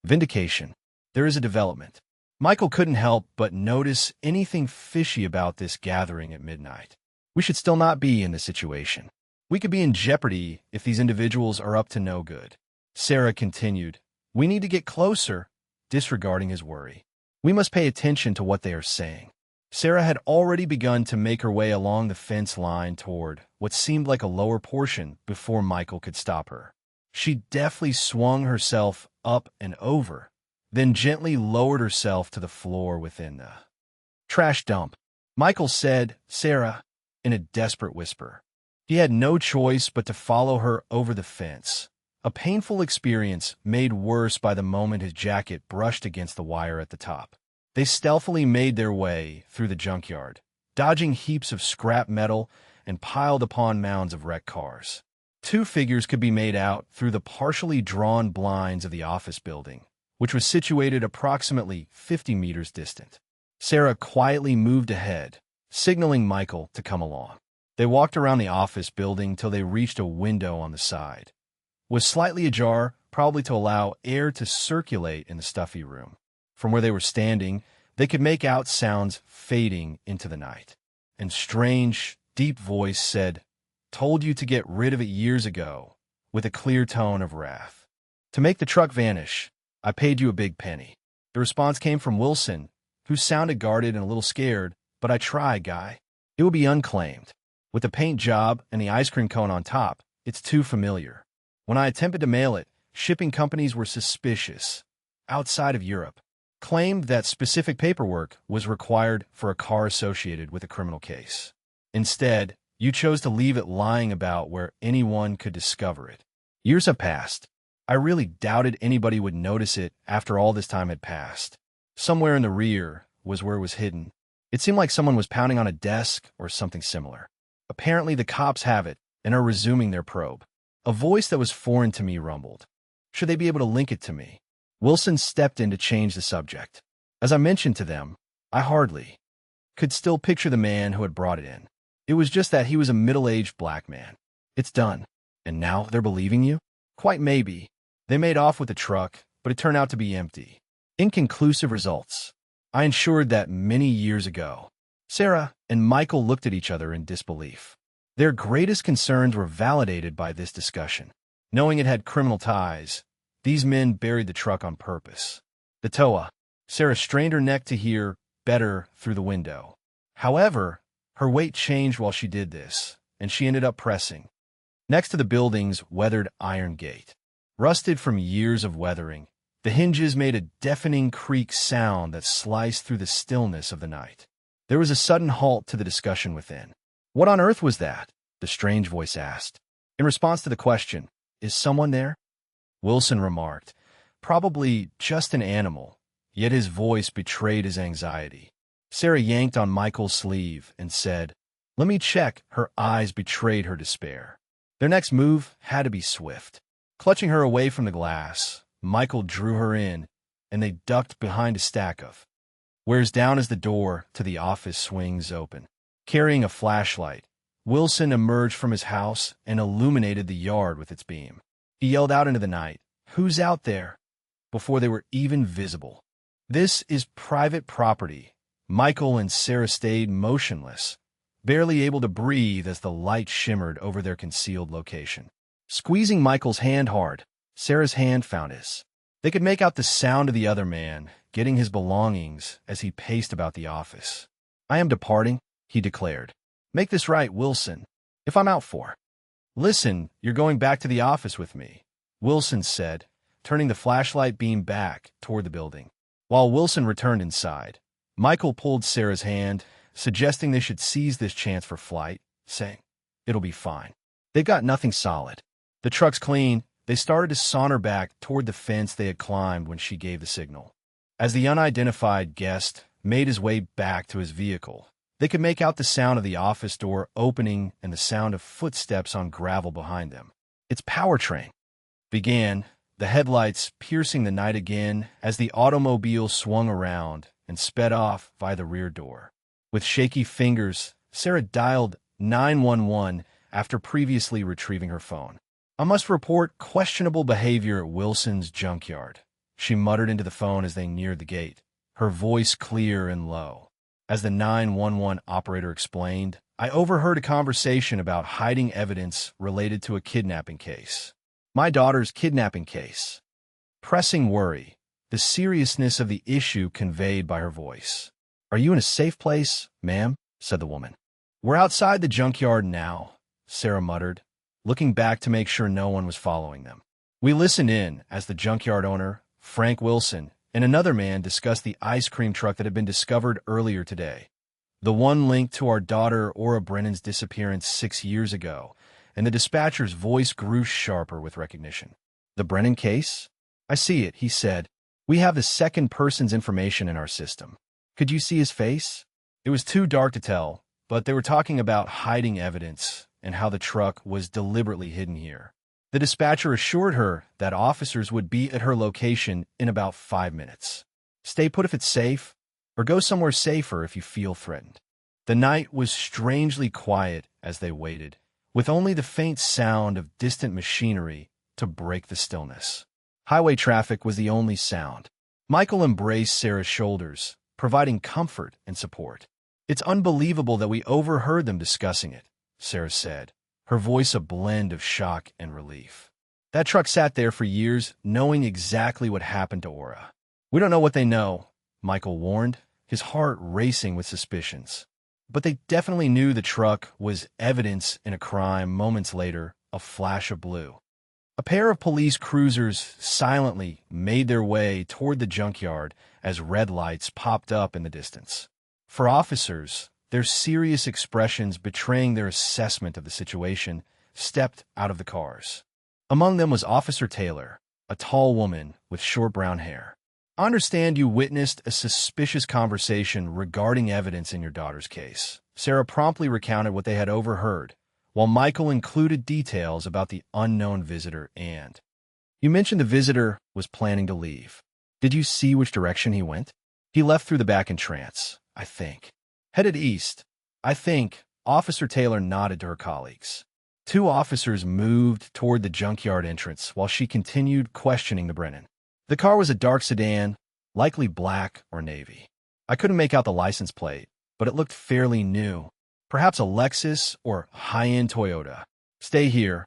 vindication. "There is a development." Michael couldn't help but notice anything fishy about this gathering at midnight. "We should still not be in this situation. We could be in jeopardy if these individuals are up to no good." Sarah continued, "We need to get closer," disregarding his worry. "We must pay attention to what they are saying." Sarah had already begun to make her way along the fence line toward what seemed like a lower portion before Michael could stop her. She deftly swung herself up and over, then gently lowered herself to the floor within the trash dump. Michael said, "Sarah," in a desperate whisper. He had no choice but to follow her over the fence, a painful experience made worse by the moment his jacket brushed against the wire at the top. They stealthily made their way through the junkyard, dodging heaps of scrap metal and piled upon mounds of wrecked cars. Two figures could be made out through the partially drawn blinds of the office building, which was situated approximately 50 meters distant. Sarah quietly moved ahead, signaling Michael to come along. They walked around the office building till they reached a window on the side. It was slightly ajar, probably to allow air to circulate in the stuffy room. From where they were standing, they could make out sounds fading into the night. And strange, deep voice said, "Told you to get rid of it years ago," with a clear tone of wrath. "To make the truck vanish, I paid you a big penny." The response came from Wilson, who sounded guarded and a little scared, "But I tried, guy. It would be unclaimed. With the paint job and the ice cream cone on top, it's too familiar. When I attempted to mail it, shipping companies were suspicious. Outside of Europe, claimed that specific paperwork was required for a car associated with a criminal case. Instead, you chose to leave it lying about where anyone could discover it. Years have passed. I really doubted anybody would notice it after all this time had passed. Somewhere in the rear was where it was hidden. It seemed like someone was pounding on a desk or something similar. Apparently the cops have it and are resuming their probe." A voice that was foreign to me rumbled, "Should they be able to link it to me?" Wilson stepped in to change the subject. As I mentioned to them, I hardly could still picture the man who had brought it in. It was just that he was a middle-aged black man. It's done. And now they're believing you? Quite maybe. They made off with the truck, but it turned out to be empty. Inconclusive results. I ensured that many years ago. Sarah and Michael looked at each other in disbelief. Their greatest concerns were validated by this discussion. Knowing it had criminal ties, these men buried the truck on purpose. The TOA. Sarah strained her neck to hear better through the window. However, her weight changed while she did this, and she ended up pressing next to the building's weathered iron gate. Rusted from years of weathering, the hinges made a deafening creak sound that sliced through the stillness of the night. There was a sudden halt to the discussion within. "What on earth was that?" the strange voice asked. In response to the question, "Is someone there?" Wilson remarked, "Probably just an animal," yet his voice betrayed his anxiety. Sarah yanked on Michael's sleeve and said, "Let me check." Her eyes betrayed her despair. Their next move had to be swift. Clutching her away from the glass, Michael drew her in, and they ducked behind a stack of wares down as the door to the office swings open. Carrying a flashlight, Wilson emerged from his house and illuminated the yard with its beam. He yelled out into the night, "Who's out there?" before they were even visible. "This is private property." Michael and Sarah stayed motionless, barely able to breathe as the light shimmered over their concealed location. Squeezing Michael's hand hard, Sarah's hand found his. They could make out the sound of the other man getting his belongings as he paced about the office. "I am departing," he declared. "Make this right, Wilson. If I'm out for." "Listen, you're going back to the office with me," Wilson said, turning the flashlight beam back toward the building. While Wilson returned inside, Michael pulled Sarah's hand, suggesting they should seize this chance for flight, saying, "It'll be fine. They've got nothing solid. The truck's clean." They started to saunter back toward the fence they had climbed when she gave the signal. As the unidentified guest made his way back to his vehicle, they could make out the sound of the office door opening and the sound of footsteps on gravel behind them. "Its powertrain," began, the headlights piercing the night again as the automobile swung around and sped off by the rear door. With shaky fingers, Sarah dialed 911 after previously retrieving her phone. "I must report questionable behavior at Wilson's junkyard," she muttered into the phone as they neared the gate, her voice clear and low. As the 911 operator explained, "I overheard a conversation about hiding evidence related to a kidnapping case. My daughter's kidnapping case." Pressing worry, the seriousness of the issue conveyed by her voice. "Are you in a safe place, ma'am?" said the woman. "We're outside the junkyard now," Sarah muttered, looking back to make sure no one was following them. We listened in as the junkyard owner, Frank Wilson, and another man discussed the ice cream truck that had been discovered earlier today, the one linked to our daughter Aura Brennan's disappearance 6 years ago, and the dispatcher's voice grew sharper with recognition. "The Brennan case? I see it," he said. "We have the second person's information in our system. Could you see his face?" It was too dark to tell, but they were talking about hiding evidence and how the truck was deliberately hidden here. The dispatcher assured her that officers would be at her location in about 5 minutes. "Stay put if it's safe, or go somewhere safer if you feel threatened." The night was strangely quiet as they waited, with only the faint sound of distant machinery to break the stillness. Highway traffic was the only sound. Michael embraced Sarah's shoulders, providing comfort and support. "It's unbelievable that we overheard them discussing it," Sarah said, her voice a blend of shock and relief. "That truck sat there for years, knowing exactly what happened to Aura." "We don't know what they know," Michael warned, his heart racing with suspicions. "But they definitely knew the truck was evidence in a crime." Moments later, a flash of blue. A pair of police cruisers silently made their way toward the junkyard as red lights popped up in the distance. For officers, their serious expressions betraying their assessment of the situation, stepped out of the cars. Among them was Officer Taylor, a tall woman with short brown hair. "I understand you witnessed a suspicious conversation regarding evidence in your daughter's case." Sarah promptly recounted what they had overheard, while Michael included details about the unknown visitor and, "You mentioned the visitor was planning to leave." Did you see which direction he went? He left through the back entrance, I think. Headed east. I think. Officer Taylor nodded to her colleagues. Two officers moved toward the junkyard entrance while she continued questioning the Brennan. The car was a dark sedan, likely black or navy. I couldn't make out the license plate, but it looked fairly new. Perhaps a Lexus or high-end Toyota. Stay here,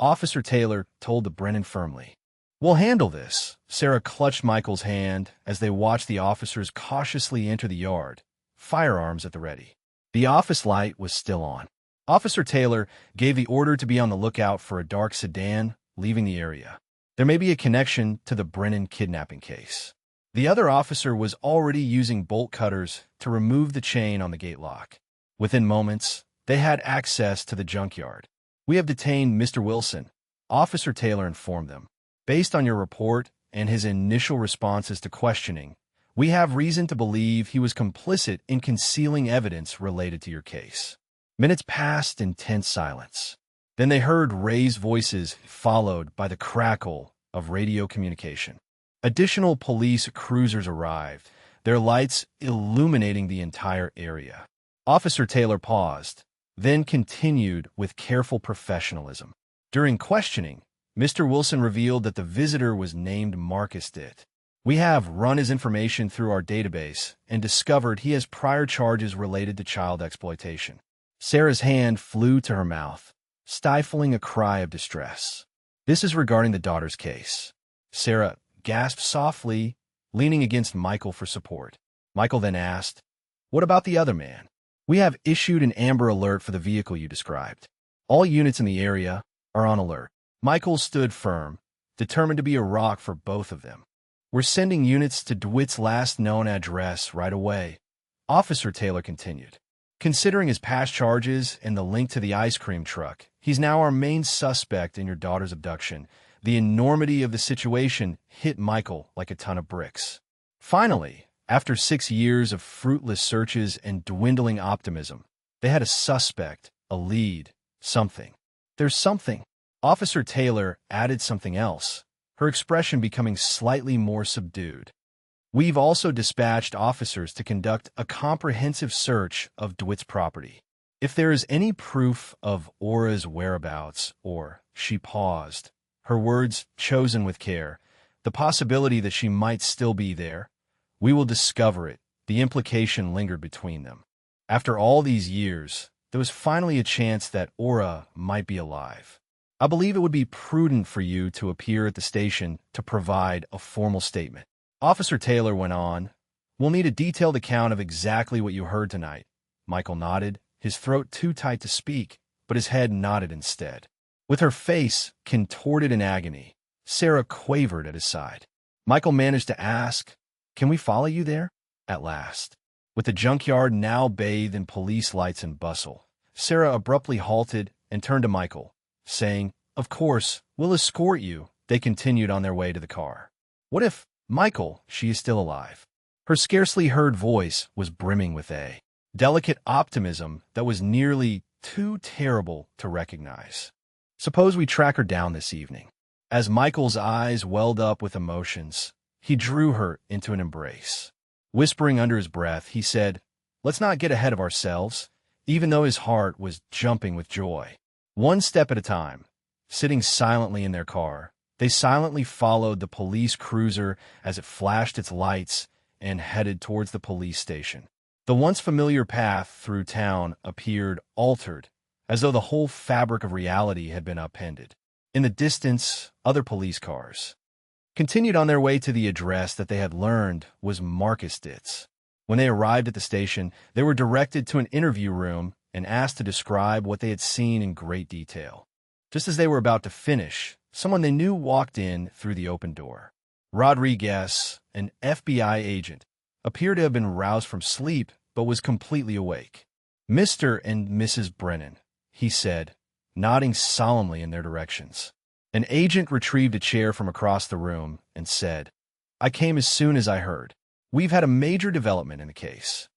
Officer Taylor told the Brennan firmly. We'll handle this. Sarah clutched Michael's hand as they watched the officers cautiously enter the yard, firearms at the ready. The office light was still on. Officer Taylor gave the order to be on the lookout for a dark sedan leaving the area. There may be a connection to the Brennan kidnapping case. The other officer was already using bolt cutters to remove the chain on the gate lock. Within moments, they had access to the junkyard. We have detained Mr. Wilson, Officer Taylor informed them. Based on your report and his initial responses to questioning, we have reason to believe he was complicit in concealing evidence related to your case. Minutes passed in tense silence. Then they heard raised voices followed by the crackle of radio communication. Additional police cruisers arrived, their lights illuminating the entire area. Officer Taylor paused, then continued with careful professionalism. During questioning, Mr. Wilson revealed that the visitor was named Marcus Ditt. We have run his information through our database and discovered he has prior charges related to child exploitation. Sarah's hand flew to her mouth, stifling a cry of distress. This is regarding the daughter's case. Sarah gasped softly, leaning against Michael for support. Michael then asked, "What about the other man?" "We have issued an Amber Alert for the vehicle you described. All units in the area are on alert." Michael stood firm, determined to be a rock for both of them. "We're sending units to DeWitt's last known address right away," Officer Taylor continued. "Considering his past charges and the link to the ice cream truck, he's now our main suspect in your daughter's abduction." The enormity of the situation hit Michael like a ton of bricks. Finally, after 6 years of fruitless searches and dwindling optimism, they had a suspect, a lead, something. There's something. Officer Taylor added something else, her expression becoming slightly more subdued. "We've also dispatched officers to conduct a comprehensive search of DeWitt's property. If there is any proof of Aura's whereabouts," or she paused, her words chosen with care, "the possibility that she might still be there, we will discover it." The implication lingered between them. After all these years, there was finally a chance that Aura might be alive. "I believe it would be prudent for you to appear at the station to provide a formal statement." Officer Taylor went on, "We'll need a detailed account of exactly what you heard tonight." Michael nodded, his throat too tight to speak, but his head nodded instead. With her face contorted in agony, Sarah quavered at his side. Michael managed to ask, "Can we follow you there?" At last. With the junkyard now bathed in police lights and bustle, Sarah abruptly halted and turned to Michael, saying, "Of course, we'll escort you." They continued on their way to the car. "What if, Michael, she is still alive?" Her scarcely heard voice was brimming with a delicate optimism that was nearly too terrible to recognize. "Suppose we track her down this evening." As Michael's eyes welled up with emotions, he drew her into an embrace. Whispering under his breath, he said, "Let's not get ahead of ourselves," even though his heart was jumping with joy. One step at a time, sitting silently in their car, they silently followed the police cruiser as it flashed its lights and headed towards the police station. The once familiar path through town appeared altered, as though the whole fabric of reality had been upended. In the distance, other police cars continued on their way to the address that they had learned was Marcus Ditt's. When they arrived at the station, they were directed to an interview room and asked to describe what they had seen in great detail. Just as they were about to finish, someone they knew walked in through the open door. Rodriguez, an FBI agent, appeared to have been roused from sleep but was completely awake. "Mr. and Mrs. Brennan," he said, nodding solemnly in their directions. An agent retrieved a chair from across the room and said, "I came as soon as I heard. We've had a major development in the case."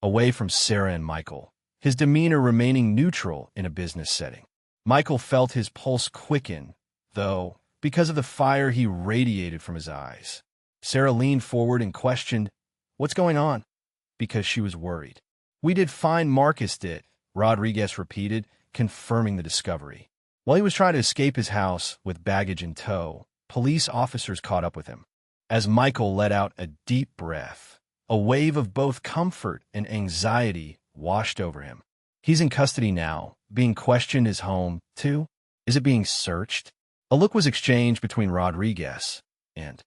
Away from Sarah and Michael, his demeanor remaining neutral in a business setting. Michael felt his pulse quicken, though, because of the fire he radiated from his eyes. Sarah leaned forward and questioned, "What's going on?" Because she was worried. "We did find Marcus did," Rodriguez repeated, confirming the discovery. While he was trying to escape his house with baggage in tow, police officers caught up with him. As Michael let out a deep breath, a wave of both comfort and anxiety washed over him. He's in custody now, being questioned his home, too. Is it being searched? A look was exchanged between Rodriguez and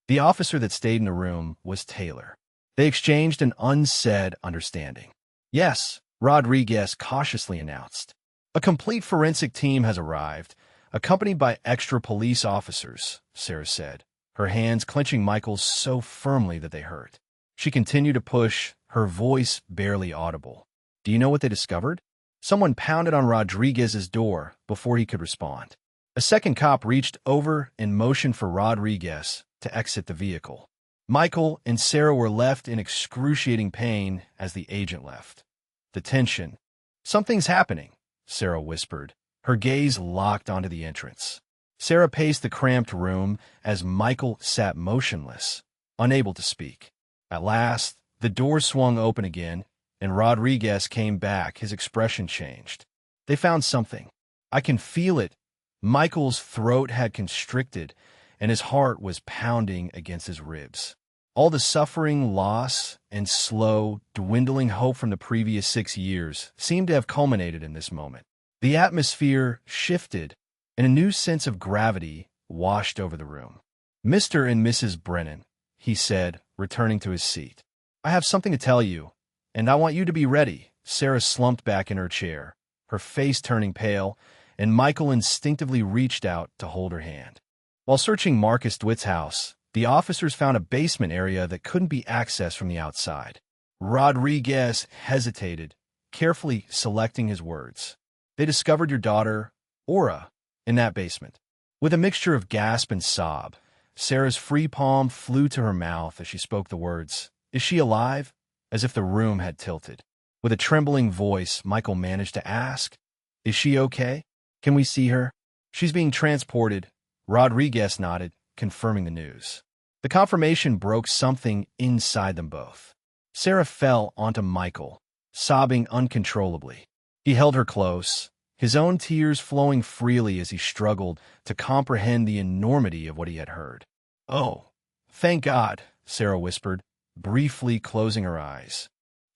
the officer that stayed in the room was Taylor. They exchanged an unsaid understanding. "Yes," Rodriguez cautiously announced. "A complete forensic team has arrived, accompanied by extra police officers," Sarah said, her hands clenching Michael's so firmly that they hurt. She continued to push, her voice barely audible. "Do you know what they discovered?" Someone pounded on Rodriguez's door before he could respond. A second cop reached over and motioned for Rodriguez to exit the vehicle. Michael and Sarah were left in excruciating pain as the agent left. The tension. "Something's happening," Sarah whispered, her gaze locked onto the entrance. Sarah paced the cramped room as Michael sat motionless, unable to speak. At last, the door swung open again, and Rodriguez came back, his expression changed. "They found something. I can feel it." Michael's throat had constricted, and his heart was pounding against his ribs. All the suffering, loss, and slow, dwindling hope from the previous 6 years seemed to have culminated in this moment. The atmosphere shifted, and a new sense of gravity washed over the room. "Mr. and Mrs. Brennan," he said, returning to his seat. "I have something to tell you, and I want you to be ready." Sarah slumped back in her chair, her face turning pale, and Michael instinctively reached out to hold her hand. While searching Marcus DeWitt's house, the officers found a basement area that couldn't be accessed from the outside. Rodriguez hesitated, carefully selecting his words. "They discovered your daughter, Aura, in that basement." With a mixture of gasp and sob, Sarah's free palm flew to her mouth as she spoke the words, "Is she alive?" As if the room had tilted. With a trembling voice, Michael managed to ask, "Is she okay? Can we see her?" "She's being transported." Rodriguez nodded, confirming the news. The confirmation broke something inside them both. Sarah fell onto Michael, sobbing uncontrollably. He held her close, his own tears flowing freely as he struggled to comprehend the enormity of what he had heard. "Oh, thank God," Sarah whispered, briefly closing her eyes.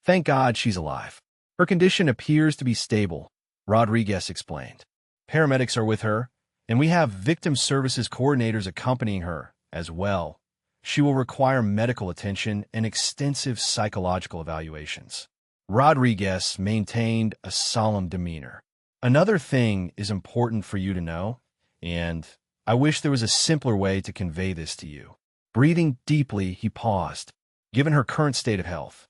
"Thank God she's alive. Her condition appears to be stable," Rodriguez explained. "Paramedics are with her, and we have victim services coordinators accompanying her as well. She will require medical attention and extensive psychological evaluations." Rodriguez maintained a solemn demeanor. "Another thing is important for you to know, and I wish there was a simpler way to convey this to you." Breathing deeply, he paused. "Given her current state of health,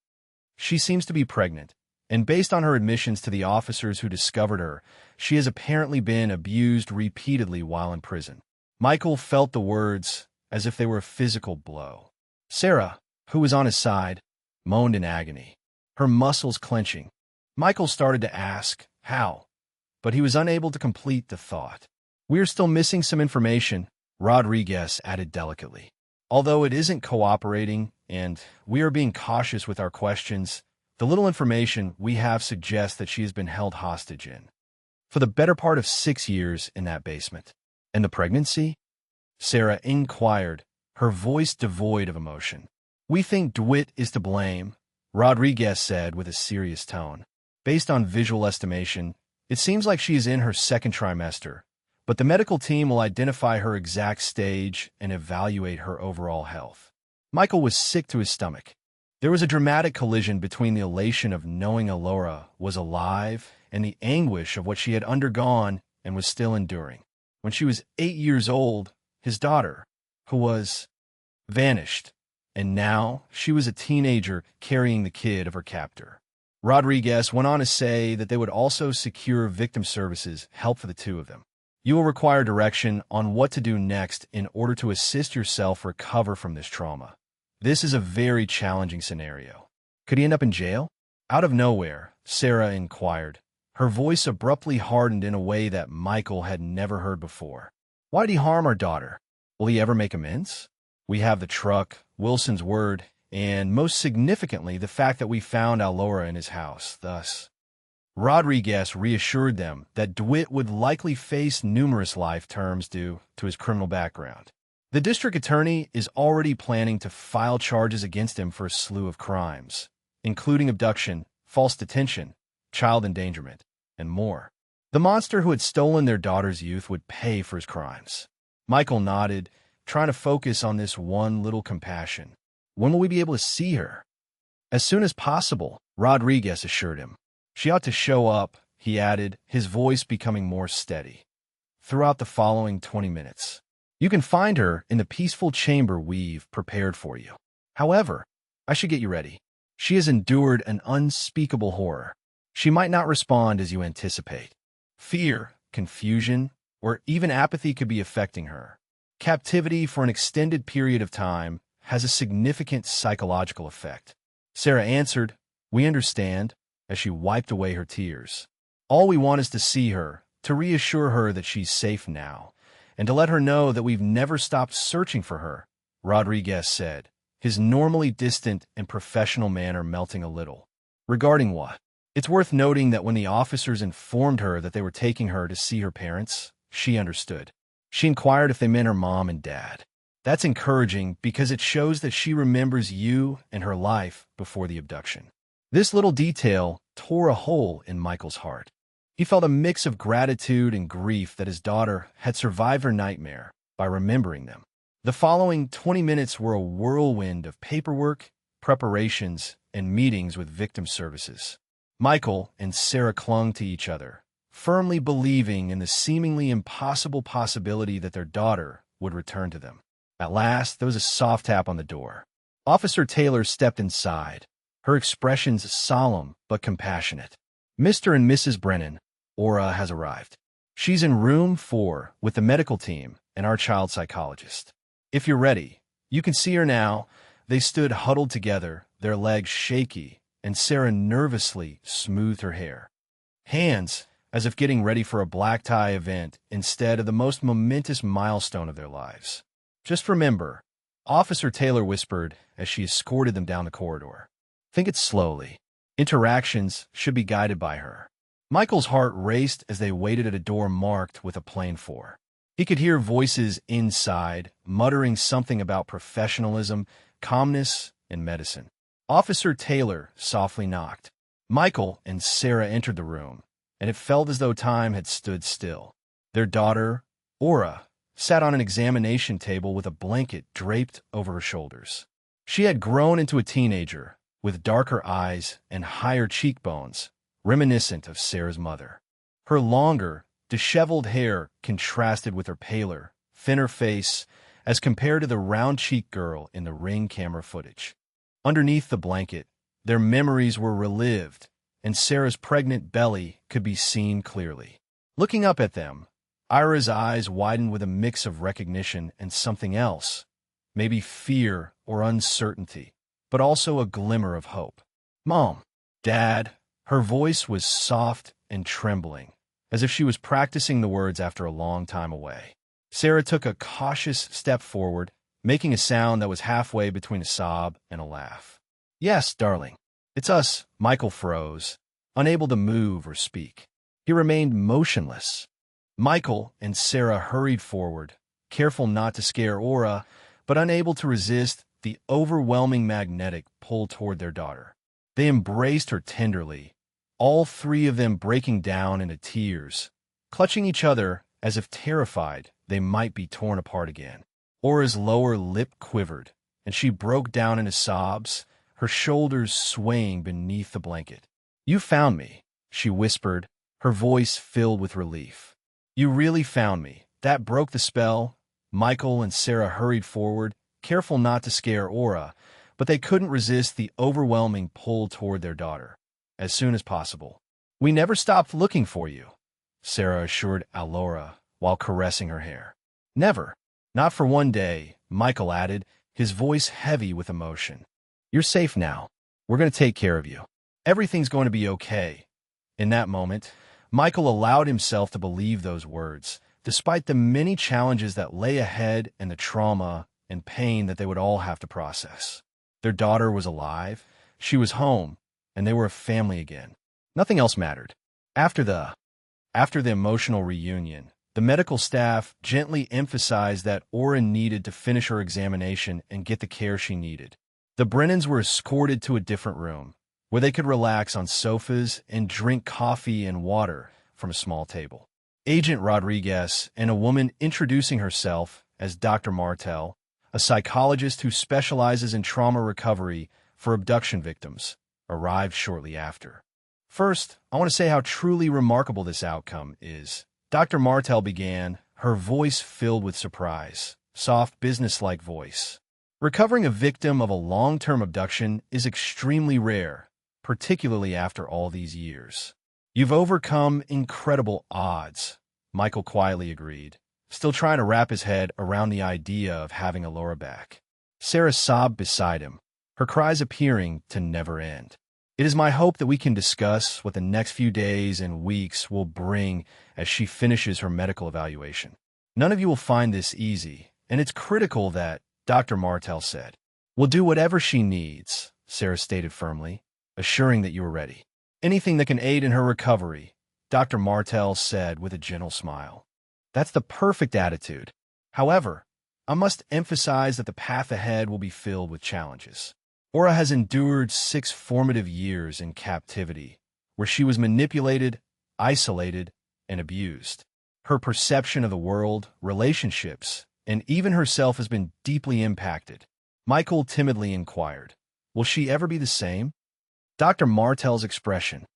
she seems to be pregnant, and based on her admissions to the officers who discovered her, she has apparently been abused repeatedly while in prison." Michael felt the words as if they were a physical blow. Sarah, who was on his side, moaned in agony, her muscles clenching. Michael started to ask, how? But he was unable to complete the thought. "We are still missing some information," Rodriguez added delicately. "Although it isn't cooperating, and we are being cautious with our questions, the little information we have suggests that she has been held hostage for the better part of 6 years in that basement." "And the pregnancy?" Sarah inquired, her voice devoid of emotion. "We think DeWitt is to blame," Rodriguez said with a serious tone. "Based on visual estimation, it seems like she is in her 2nd trimester, but the medical team will identify her exact stage and evaluate her overall health." Michael was sick to his stomach. There was a dramatic collision between the elation of knowing Alora was alive and the anguish of what she had undergone and was still enduring. When she was 8 years old, his daughter, who was vanished, and now she was a teenager carrying the kid of her captor. Rodriguez went on to say that they would also secure victim services help for the two of them. "You will require direction on what to do next in order to assist yourself recover from this trauma. This is a very challenging scenario." "Could he end up in jail?" Out of nowhere, Sarah inquired. Her voice abruptly hardened in a way that Michael had never heard before. "Why did he harm our daughter? Will he ever make amends?" We have the truck, Wilson's word, and most significantly, the fact that we found Alora in his house. Thus, Rodriguez reassured them that DeWitt would likely face numerous life terms due to his criminal background. The district attorney is already planning to file charges against him for a slew of crimes, including abduction, false detention, child endangerment, and more. The monster who had stolen their daughter's youth would pay for his crimes. Michael nodded, trying to focus on this one little compassion. When will we be able to see her? As soon as possible, Rodriguez assured him. She ought to show up, he added, his voice becoming more steady. Throughout the following 20 minutes. You can find her in the peaceful chamber we've prepared for you. However, I should get you ready. She has endured an unspeakable horror. She might not respond as you anticipate. Fear, confusion, or even apathy could be affecting her. Captivity for an extended period of time has a significant psychological effect. Sarah answered, "We understand," as she wiped away her tears. "All we want is to see her, to reassure her that she's safe now, and to let her know that we've never stopped searching for her," Rodriguez said, his normally distant and professional manner melting a little. Regarding what? It's worth noting that when the officers informed her that they were taking her to see her parents, she understood. She inquired if they meant her mom and dad. That's encouraging because it shows that she remembers you and her life before the abduction. This little detail tore a hole in Michael's heart. He felt a mix of gratitude and grief that his daughter had survived her nightmare by remembering them. The following 20 minutes were a whirlwind of paperwork, preparations, and meetings with victim services. Michael and Sarah clung to each other, firmly believing in the seemingly impossible possibility that their daughter would return to them. At last, there was a soft tap on the door. Officer Taylor stepped inside, her expressions solemn but compassionate. "Mr. and Mrs. Brennan, Aura has arrived. She's in room 4 with the medical team and our child psychologist. If you're ready, you can see her now." They stood huddled together, their legs shaky, and Sarah nervously smoothed her hair. Hands, as if getting ready for a black tie event instead of the most momentous milestone of their lives. "Just remember," Officer Taylor whispered as she escorted them down the corridor. "Think it slowly. Interactions should be guided by her." Michael's heart raced as they waited at a door marked with a plain 4. He could hear voices inside, muttering something about professionalism, calmness, and medicine. Officer Taylor softly knocked. Michael and Sarah entered the room, and it felt as though time had stood still. Their daughter, Aura, sat on an examination table with a blanket draped over her shoulders. She had grown into a teenager, with darker eyes and higher cheekbones, reminiscent of Sarah's mother. Her longer, disheveled hair contrasted with her paler, thinner face as compared to the round-cheeked girl in the Ring camera footage. Underneath the blanket, their memories were relived, and Sarah's pregnant belly could be seen clearly. Looking up at them, Ira's eyes widened with a mix of recognition and something else, maybe fear or uncertainty, but also a glimmer of hope. "Mom, Dad," her voice was soft and trembling, as if she was practicing the words after a long time away. Sarah took a cautious step forward, making a sound that was halfway between a sob and a laugh. "Yes, darling. It's us." Michael froze, unable to move or speak. He remained motionless. Michael and Sarah hurried forward, careful not to scare Aura, but unable to resist the overwhelming magnetic pull toward their daughter. They embraced her tenderly, all three of them breaking down into tears, clutching each other as if terrified they might be torn apart again. Aura's lower lip quivered, and she broke down into sobs, her shoulders swaying beneath the blanket. "You found me," she whispered, her voice filled with relief. "You really found me." That broke the spell. Michael and Sarah hurried forward, careful not to scare Aura, but they couldn't resist the overwhelming pull toward their daughter. "As soon as possible." "We never stopped looking for you," Sarah assured Alora while caressing her hair. "Never. Not for one day," Michael added, his voice heavy with emotion. "You're safe now. We're going to take care of you. Everything's going to be okay." In that moment, Michael allowed himself to believe those words, despite the many challenges that lay ahead and the trauma and pain that they would all have to process. Their daughter was alive, she was home, and they were a family again. Nothing else mattered. After the emotional reunion, the medical staff gently emphasized that Aura needed to finish her examination and get the care she needed. The Brennans were escorted to a different room, where they could relax on sofas and drink coffee and water from a small table. Agent Rodriguez and a woman introducing herself as Dr. Martel, a psychologist who specializes in trauma recovery for abduction victims, arrived shortly after. First, I want to say how truly remarkable this outcome is. Dr. Martel began, her voice filled with surprise, soft, businesslike voice. Recovering a victim of a long-term abduction is extremely rare, particularly after all these years. You've overcome incredible odds, Michael quietly agreed, still trying to wrap his head around the idea of having Alora back. Sarah sobbed beside him, her cries appearing to never end. It is my hope that we can discuss what the next few days and weeks will bring as she finishes her medical evaluation. None of you will find this easy, and it's critical that, Dr. Martel said. We'll do whatever she needs, Sarah stated firmly, assuring that you are ready. Anything that can aid in her recovery, Dr. Martel said with a gentle smile. That's the perfect attitude. However, I must emphasize that the path ahead will be filled with challenges. Aura has endured 6 formative years in captivity, where she was manipulated, isolated, and abused. Her perception of the world, relationships, and even herself has been deeply impacted. Michael timidly inquired, will she ever be the same? Dr. Martel's expression,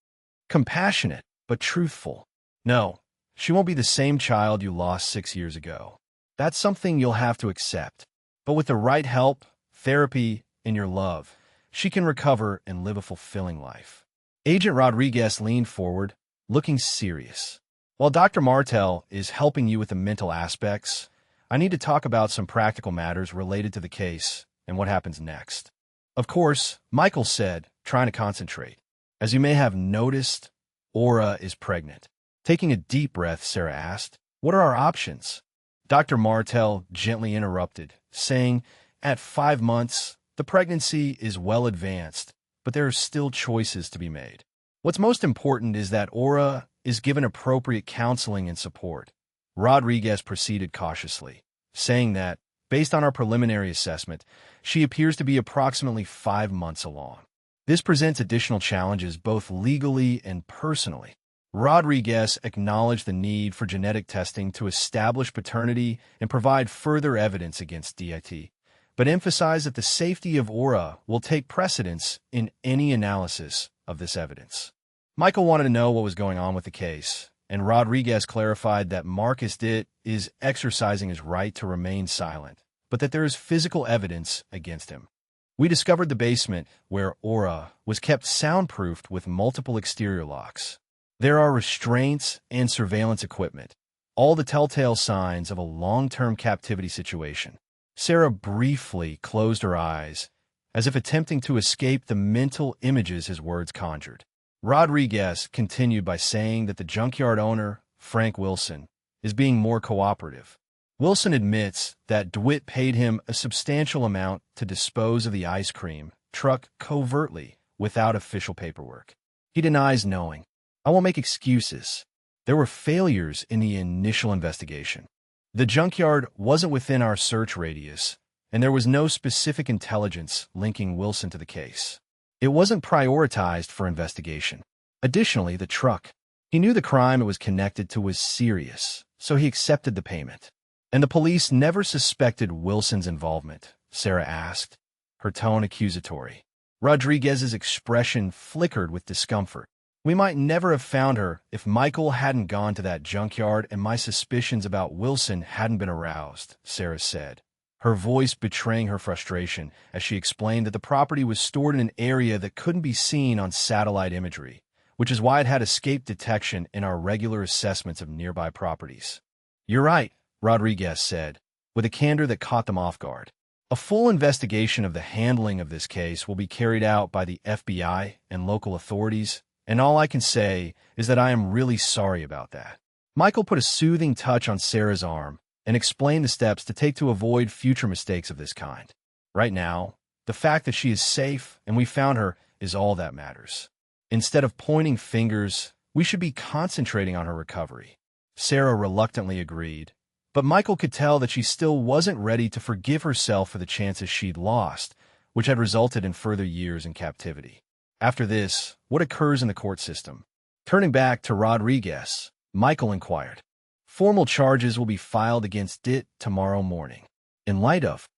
compassionate but truthful. No, she won't be the same child you lost 6 years ago. That's something you'll have to accept. But with the right help, therapy, and your love, she can recover and live a fulfilling life. Agent Rodriguez leaned forward, looking serious. While Dr. Martel is helping you with the mental aspects, I need to talk about some practical matters related to the case and what happens next. Of course, Michael said, trying to concentrate. As you may have noticed, Aura is pregnant. Taking a deep breath, Sarah asked, what are our options? Dr. Martel gently interrupted, saying, at 5 months, the pregnancy is well advanced, but there are still choices to be made. What's most important is that Aura is given appropriate counseling and support. Rodriguez proceeded cautiously, saying that, based on our preliminary assessment, she appears to be approximately 5 months along. This presents additional challenges both legally and personally. Rodriguez acknowledged the need for genetic testing to establish paternity and provide further evidence against DIT, but emphasized that the safety of Aura will take precedence in any analysis of this evidence. Michael wanted to know what was going on with the case, and Rodriguez clarified that Marcus Ditt is exercising his right to remain silent, but that there is physical evidence against him. We discovered the basement, where Aura was kept soundproofed with multiple exterior locks. There are restraints and surveillance equipment, all the telltale signs of a long-term captivity situation. Sarah briefly closed her eyes, as if attempting to escape the mental images his words conjured. Rodriguez continued by saying that the junkyard owner, Frank Wilson, is being more cooperative. Wilson admits that DeWitt paid him a substantial amount to dispose of the ice cream truck covertly, without official paperwork. He denies knowing. I won't make excuses. There were failures in the initial investigation. The junkyard wasn't within our search radius, and there was no specific intelligence linking Wilson to the case. It wasn't prioritized for investigation. Additionally, the truck. He knew the crime it was connected to was serious, so he accepted the payment. And the police never suspected Wilson's involvement, Sarah asked, her tone accusatory. Rodriguez's expression flickered with discomfort. We might never have found her if Michael hadn't gone to that junkyard and my suspicions about Wilson hadn't been aroused, Sarah said, her voice betraying her frustration as she explained that the property was stored in an area that couldn't be seen on satellite imagery, which is why it had escape detection in our regular assessments of nearby properties. You're right, Rodriguez said, with a candor that caught them off guard. A full investigation of the handling of this case will be carried out by the FBI and local authorities, and all I can say is that I am really sorry about that. Michael put a soothing touch on Sarah's arm, and explain the steps to take to avoid future mistakes of this kind. Right now, the fact that she is safe and we found her is all that matters. Instead of pointing fingers, we should be concentrating on her recovery. Sarah reluctantly agreed, but Michael could tell that she still wasn't ready to forgive herself for the chances she'd lost, which had resulted in further years in captivity. After this, what occurs in the court system? Turning back to Rodriguez, Michael inquired. Formal charges will be filed against it tomorrow morning. In light of,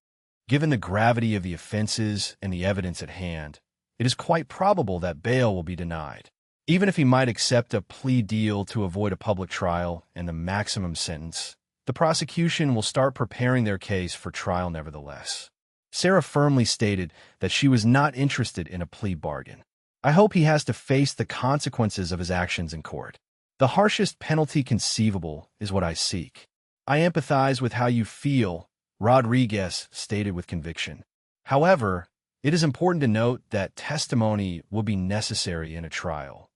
given the gravity of the offenses and the evidence at hand, it is quite probable that bail will be denied. Even if he might accept a plea deal to avoid a public trial and the maximum sentence, the prosecution will start preparing their case for trial nevertheless. Sarah firmly stated that she was not interested in a plea bargain. I hope he has to face the consequences of his actions in court. The harshest penalty conceivable is what I seek. I empathize with how you feel, Rodriguez stated with conviction. However, it is important to note that testimony will be necessary in a trial.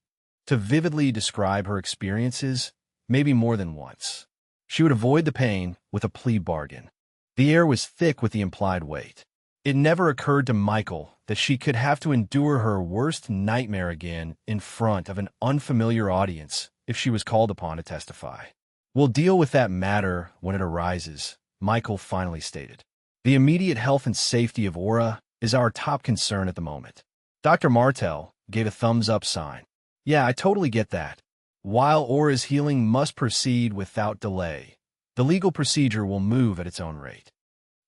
To vividly describe her experiences, maybe more than once. She would avoid the pain with a plea bargain. The air was thick with the implied weight. It never occurred to Michael that she could have to endure her worst nightmare again in front of an unfamiliar audience if she was called upon to testify. We'll deal with that matter when it arises, Michael finally stated. The immediate health and safety of Aura is our top concern at the moment. Dr. Martel gave a thumbs-up sign. Yeah, I totally get that. While Aura's healing must proceed without delay, the legal procedure will move at its own rate.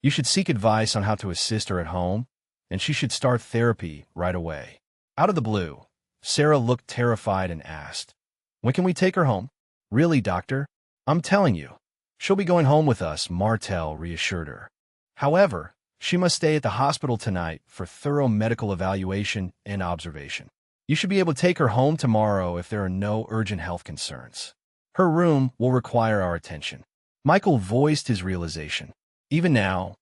You should seek advice on how to assist her at home, and she should start therapy right away. Out of the blue, Sarah looked terrified and asked, "When can we take her home?" "Really, doctor? I'm telling you. She'll be going home with us," Martel reassured her. "However, she must stay at the hospital tonight for thorough medical evaluation and observation. You should be able to take her home tomorrow if there are no urgent health concerns. Her room will require our attention." Michael voiced his realization. Even now,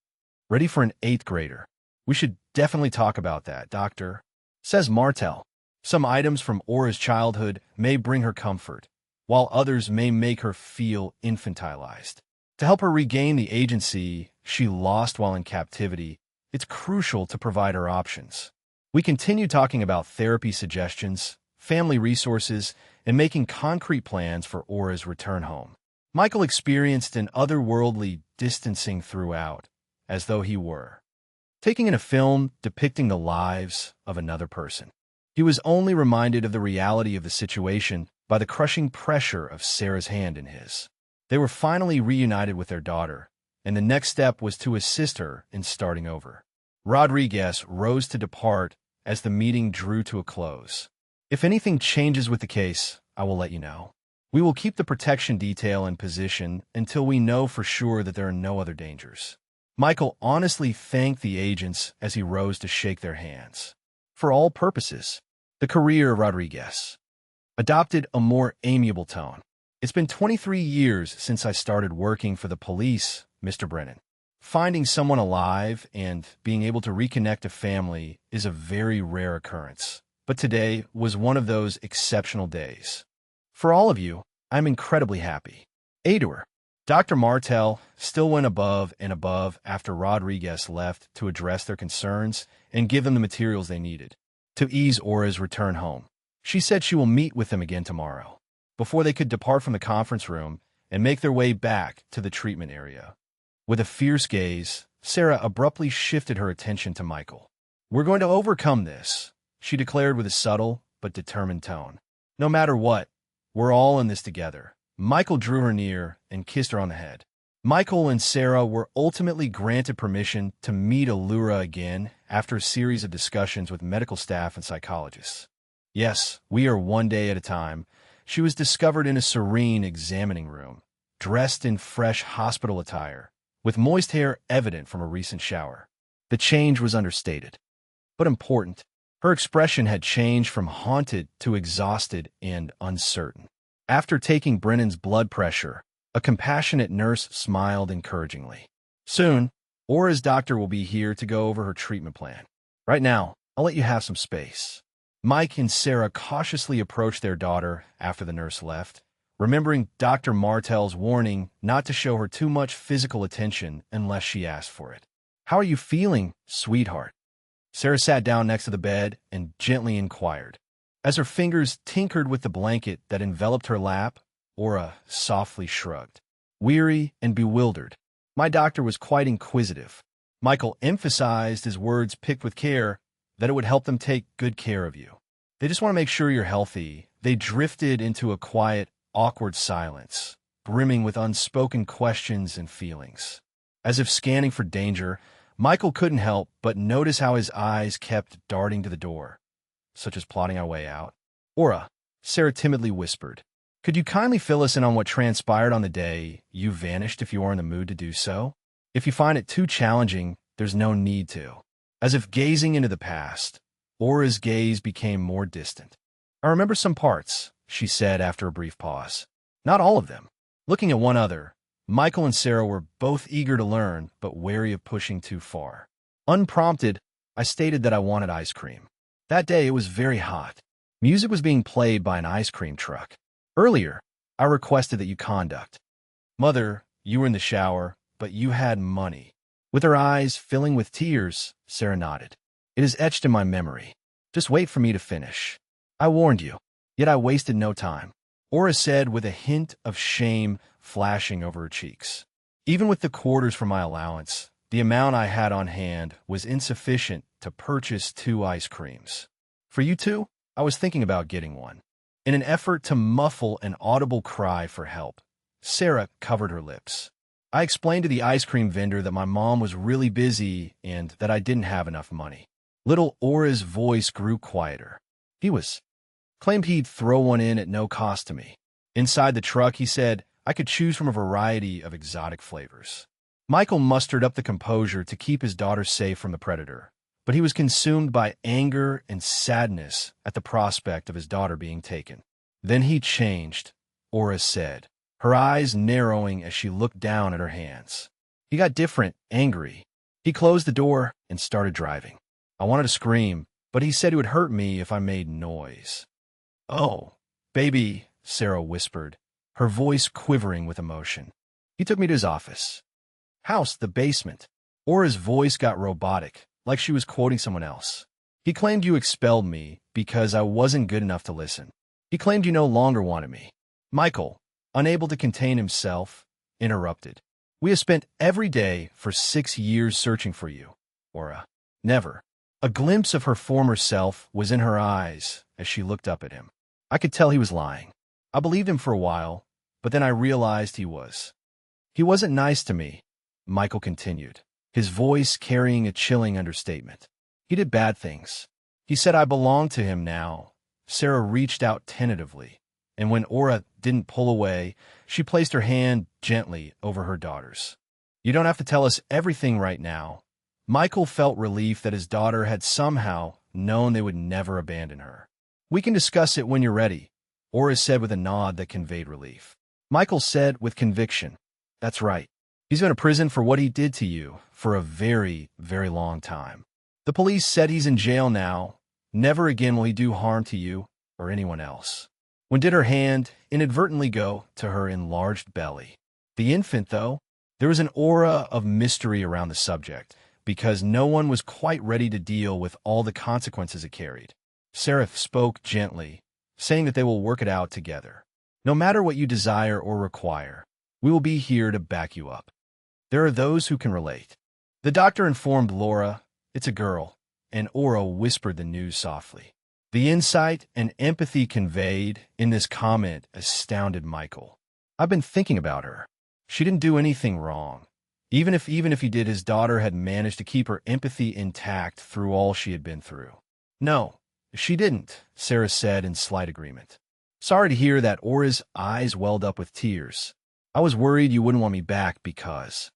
ready for an 8th grader. "We should definitely talk about that, doctor," says Martel. "Some items from Aura's childhood may bring her comfort, while others may make her feel infantilized. To help her regain the agency she lost while in captivity, it's crucial to provide her options." We continue talking about therapy suggestions, family resources, and making concrete plans for Aura's return home. Michael experienced an otherworldly distancing throughout, as though he were taking in a film depicting the lives of another person. He was only reminded of the reality of the situation by the crushing pressure of Sarah's hand in his. They were finally reunited with their daughter, and the next step was to assist her in starting over. Rodriguez rose to depart as the meeting drew to a close. "If anything changes with the case, I will let you know. We will keep the protection detail in position until we know for sure that there are no other dangers." Michael honestly thanked the agents as he rose to shake their hands. For all purposes, the career of Rodriguez adopted a more amiable tone. "It's been 23 years since I started working for the police, Mr. Brennan. Finding someone alive and being able to reconnect a family is a very rare occurrence, but today was one of those exceptional days. For all of you, I'm incredibly happy." Ador. Dr. Martel still went above and above after Rodriguez left to address their concerns and give them the materials they needed to ease Aura's return home. She said she will meet with them again tomorrow, before they could depart from the conference room and make their way back to the treatment area. With a fierce gaze, Sarah abruptly shifted her attention to Michael. "We're going to overcome this," she declared with a subtle but determined tone. "No matter what, we're all in this together." Michael drew her near and kissed her on the head. Michael and Sarah were ultimately granted permission to meet Allura again after a series of discussions with medical staff and psychologists. Yes, we are one day at a time. She was discovered in a serene examining room, dressed in fresh hospital attire, with moist hair evident from a recent shower. The change was understated, but important. Her expression had changed from haunted to exhausted and uncertain. After taking Brennan's blood pressure, a compassionate nurse smiled encouragingly. "Soon, Aura's doctor will be here to go over her treatment plan. Right now, I'll let you have some space." Mike and Sarah cautiously approached their daughter after the nurse left, remembering Dr. Martell's warning not to show her too much physical attention unless she asked for it. "How are you feeling, sweetheart?" Sarah sat down next to the bed and gently inquired. As her fingers tinkered with the blanket that enveloped her lap, Aura softly shrugged. Weary and bewildered. My doctor was quite inquisitive. Michael emphasized, his words picked with care, that it would help them take good care of you. They just want to make sure you're healthy. They drifted into a quiet, awkward silence, brimming with unspoken questions and feelings. As if scanning for danger, Michael couldn't help but notice how his eyes kept darting to the door, such as plotting our way out. "Aura," Sarah timidly whispered, "could you kindly fill us in on what transpired on the day you vanished if you are in the mood to do so? If you find it too challenging, there's no need to." As if gazing into the past, Aura's gaze became more distant. "I remember some parts," she said after a brief pause. "Not all of them." Looking at one other, Michael and Sarah were both eager to learn, but wary of pushing too far. Unprompted, I stated that I wanted ice cream. That day it was very hot. Music was being played by an ice cream truck. Earlier, I requested that you conduct. "Mother, you were in the shower, but you had money." With her eyes filling with tears, Sarah nodded. "It is etched in my memory. Just wait for me to finish. I warned you, yet I wasted no time," Aura said with a hint of shame flashing over her cheeks. "Even with the quarters for my allowance, the amount I had on hand was insufficient to purchase 2 ice creams. For you two, I was thinking about getting one." In an effort to muffle an audible cry for help, Sarah covered her lips. I explained to the ice cream vendor that my mom was really busy and that I didn't have enough money. Little Aura's voice grew quieter. Claimed he'd throw one in at no cost to me. Inside the truck, he said I could choose from a variety of exotic flavors. Michael mustered up the composure to keep his daughter safe from the predator, but he was consumed by anger and sadness at the prospect of his daughter being taken. "Then he changed," Aura said, her eyes narrowing as she looked down at her hands. "He got different, angry. He closed the door and started driving. I wanted to scream, but he said it would hurt me if I made noise." "Oh, baby," Sarah whispered, her voice quivering with emotion. "He took me to his office. House, the basement." Aura's voice got robotic, like she was quoting someone else. "He claimed you expelled me because I wasn't good enough to listen. He claimed you no longer wanted me." Michael, unable to contain himself, interrupted. "We have spent every day for 6 years searching for you, Aura. Never." A glimpse of her former self was in her eyes as she looked up at him. I could tell he was lying. I believed him for a while, but then I realized he was. "He wasn't nice to me," Michael continued, his voice carrying a chilling understatement. "He did bad things. He said I belonged to him now." Sarah reached out tentatively, and when Aura didn't pull away, she placed her hand gently over her daughter's. "You don't have to tell us everything right now." Michael felt relief that his daughter had somehow known they would never abandon her. "We can discuss it when you're ready," Aura said with a nod that conveyed relief. Michael said with conviction, "That's right. He's been in prison for what he did to you for a very, very long time. The police said he's in jail now. Never again will he do harm to you or anyone else." When did her hand inadvertently go to her enlarged belly? The infant, though, there was an aura of mystery around the subject, because no one was quite ready to deal with all the consequences it carried. Sarah spoke gently, saying that they will work it out together. "No matter what you desire or require, we will be here to back you up." There are those who can relate. The doctor informed Laura, "It's a girl," and Aura whispered the news softly. The insight and empathy conveyed in this comment astounded Michael. "I've been thinking about her. She didn't do anything wrong. Even if he did, his daughter had managed to keep her empathy intact through all she had been through." "No, she didn't," Sarah said in slight agreement. Sorry to hear that. Aura's eyes welled up with tears. "I was worried you wouldn't want me back because..."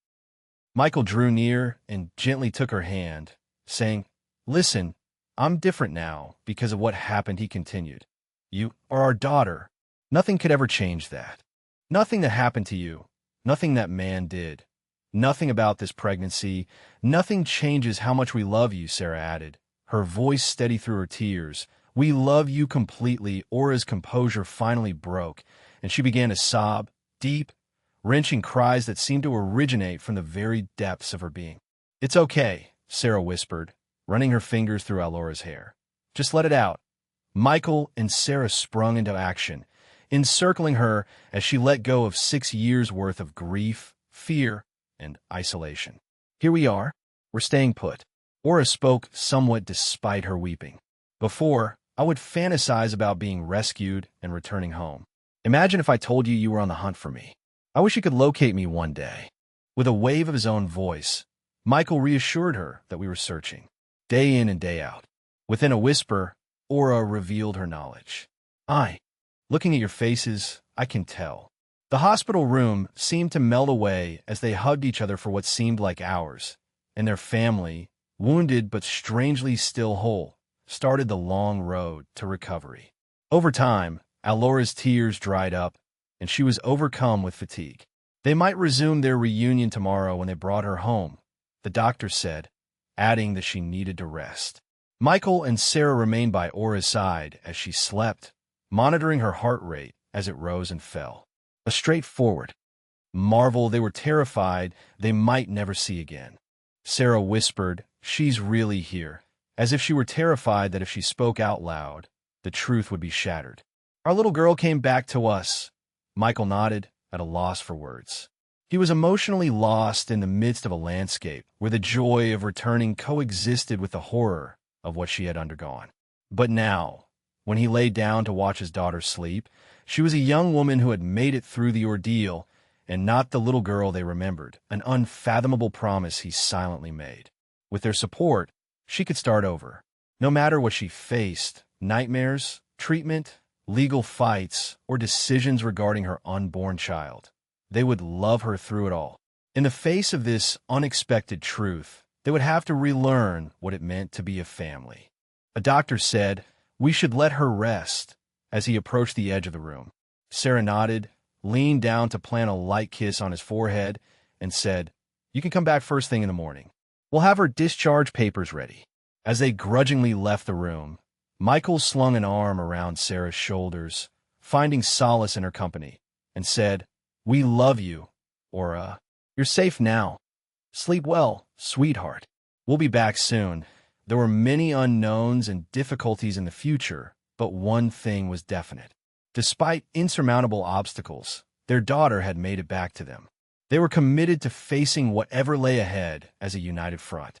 Michael drew near and gently took her hand, saying, "Listen, I'm different now because of what happened," he continued. "You are our daughter. Nothing could ever change that. Nothing that happened to you, nothing that man did, nothing about this pregnancy, nothing changes how much we love you," Sarah added, her voice steady through her tears. "We love you completely." Aura's composure finally broke, and she began to sob, deep, wrenching cries that seemed to originate from the very depths of her being. "It's okay," Sarah whispered, running her fingers through Allora's hair. "Just let it out." Michael and Sarah sprung into action, encircling her as she let go of 6 years' worth of grief, fear, and isolation. "Here we are. We're staying put." Aura spoke somewhat despite her weeping. "Before, I would fantasize about being rescued and returning home. Imagine if I told you were on the hunt for me. I wish you could locate me one day." With a wave of his own voice, Michael reassured her that we were searching, day in and day out. Within a whisper, Aura revealed her knowledge. Looking at your faces, I can tell." The hospital room seemed to melt away as they hugged each other for what seemed like hours, and their family, wounded but strangely still whole, started the long road to recovery. Over time, Allora's tears dried up, and she was overcome with fatigue. They might resume their reunion tomorrow when they brought her home, the doctor said, adding that she needed to rest. Michael and Sarah remained by Aura's side as she slept, monitoring her heart rate as it rose and fell. A straightforward marvel they were terrified they might never see again. Sarah whispered, "She's really here," as if she were terrified that if she spoke out loud, the truth would be shattered. "Our little girl came back to us." Michael nodded, at a loss for words. He was emotionally lost in the midst of a landscape where the joy of returning coexisted with the horror of what she had undergone. But now, when he lay down to watch his daughter sleep, she was a young woman who had made it through the ordeal, and not the little girl they remembered, an unfathomable promise he silently made. With their support, she could start over. No matter what she faced, nightmares, treatment, legal fights, or decisions regarding her unborn child, they would love her through it all. In the face of this unexpected truth, they would have to relearn what it meant to be a family. A doctor said, "We should let her rest," as he approached the edge of the room. Sarah nodded, leaned down to plant a light kiss on his forehead, and said, "You can come back first thing in the morning. We'll have her discharge papers ready." As they grudgingly left the room, Michael slung an arm around Sarah's shoulders, finding solace in her company, and said, "We love you, Aura. You're safe now. Sleep well, sweetheart. We'll be back soon." There were many unknowns and difficulties in the future, but one thing was definite. Despite insurmountable obstacles, their daughter had made it back to them. They were committed to facing whatever lay ahead as a united front.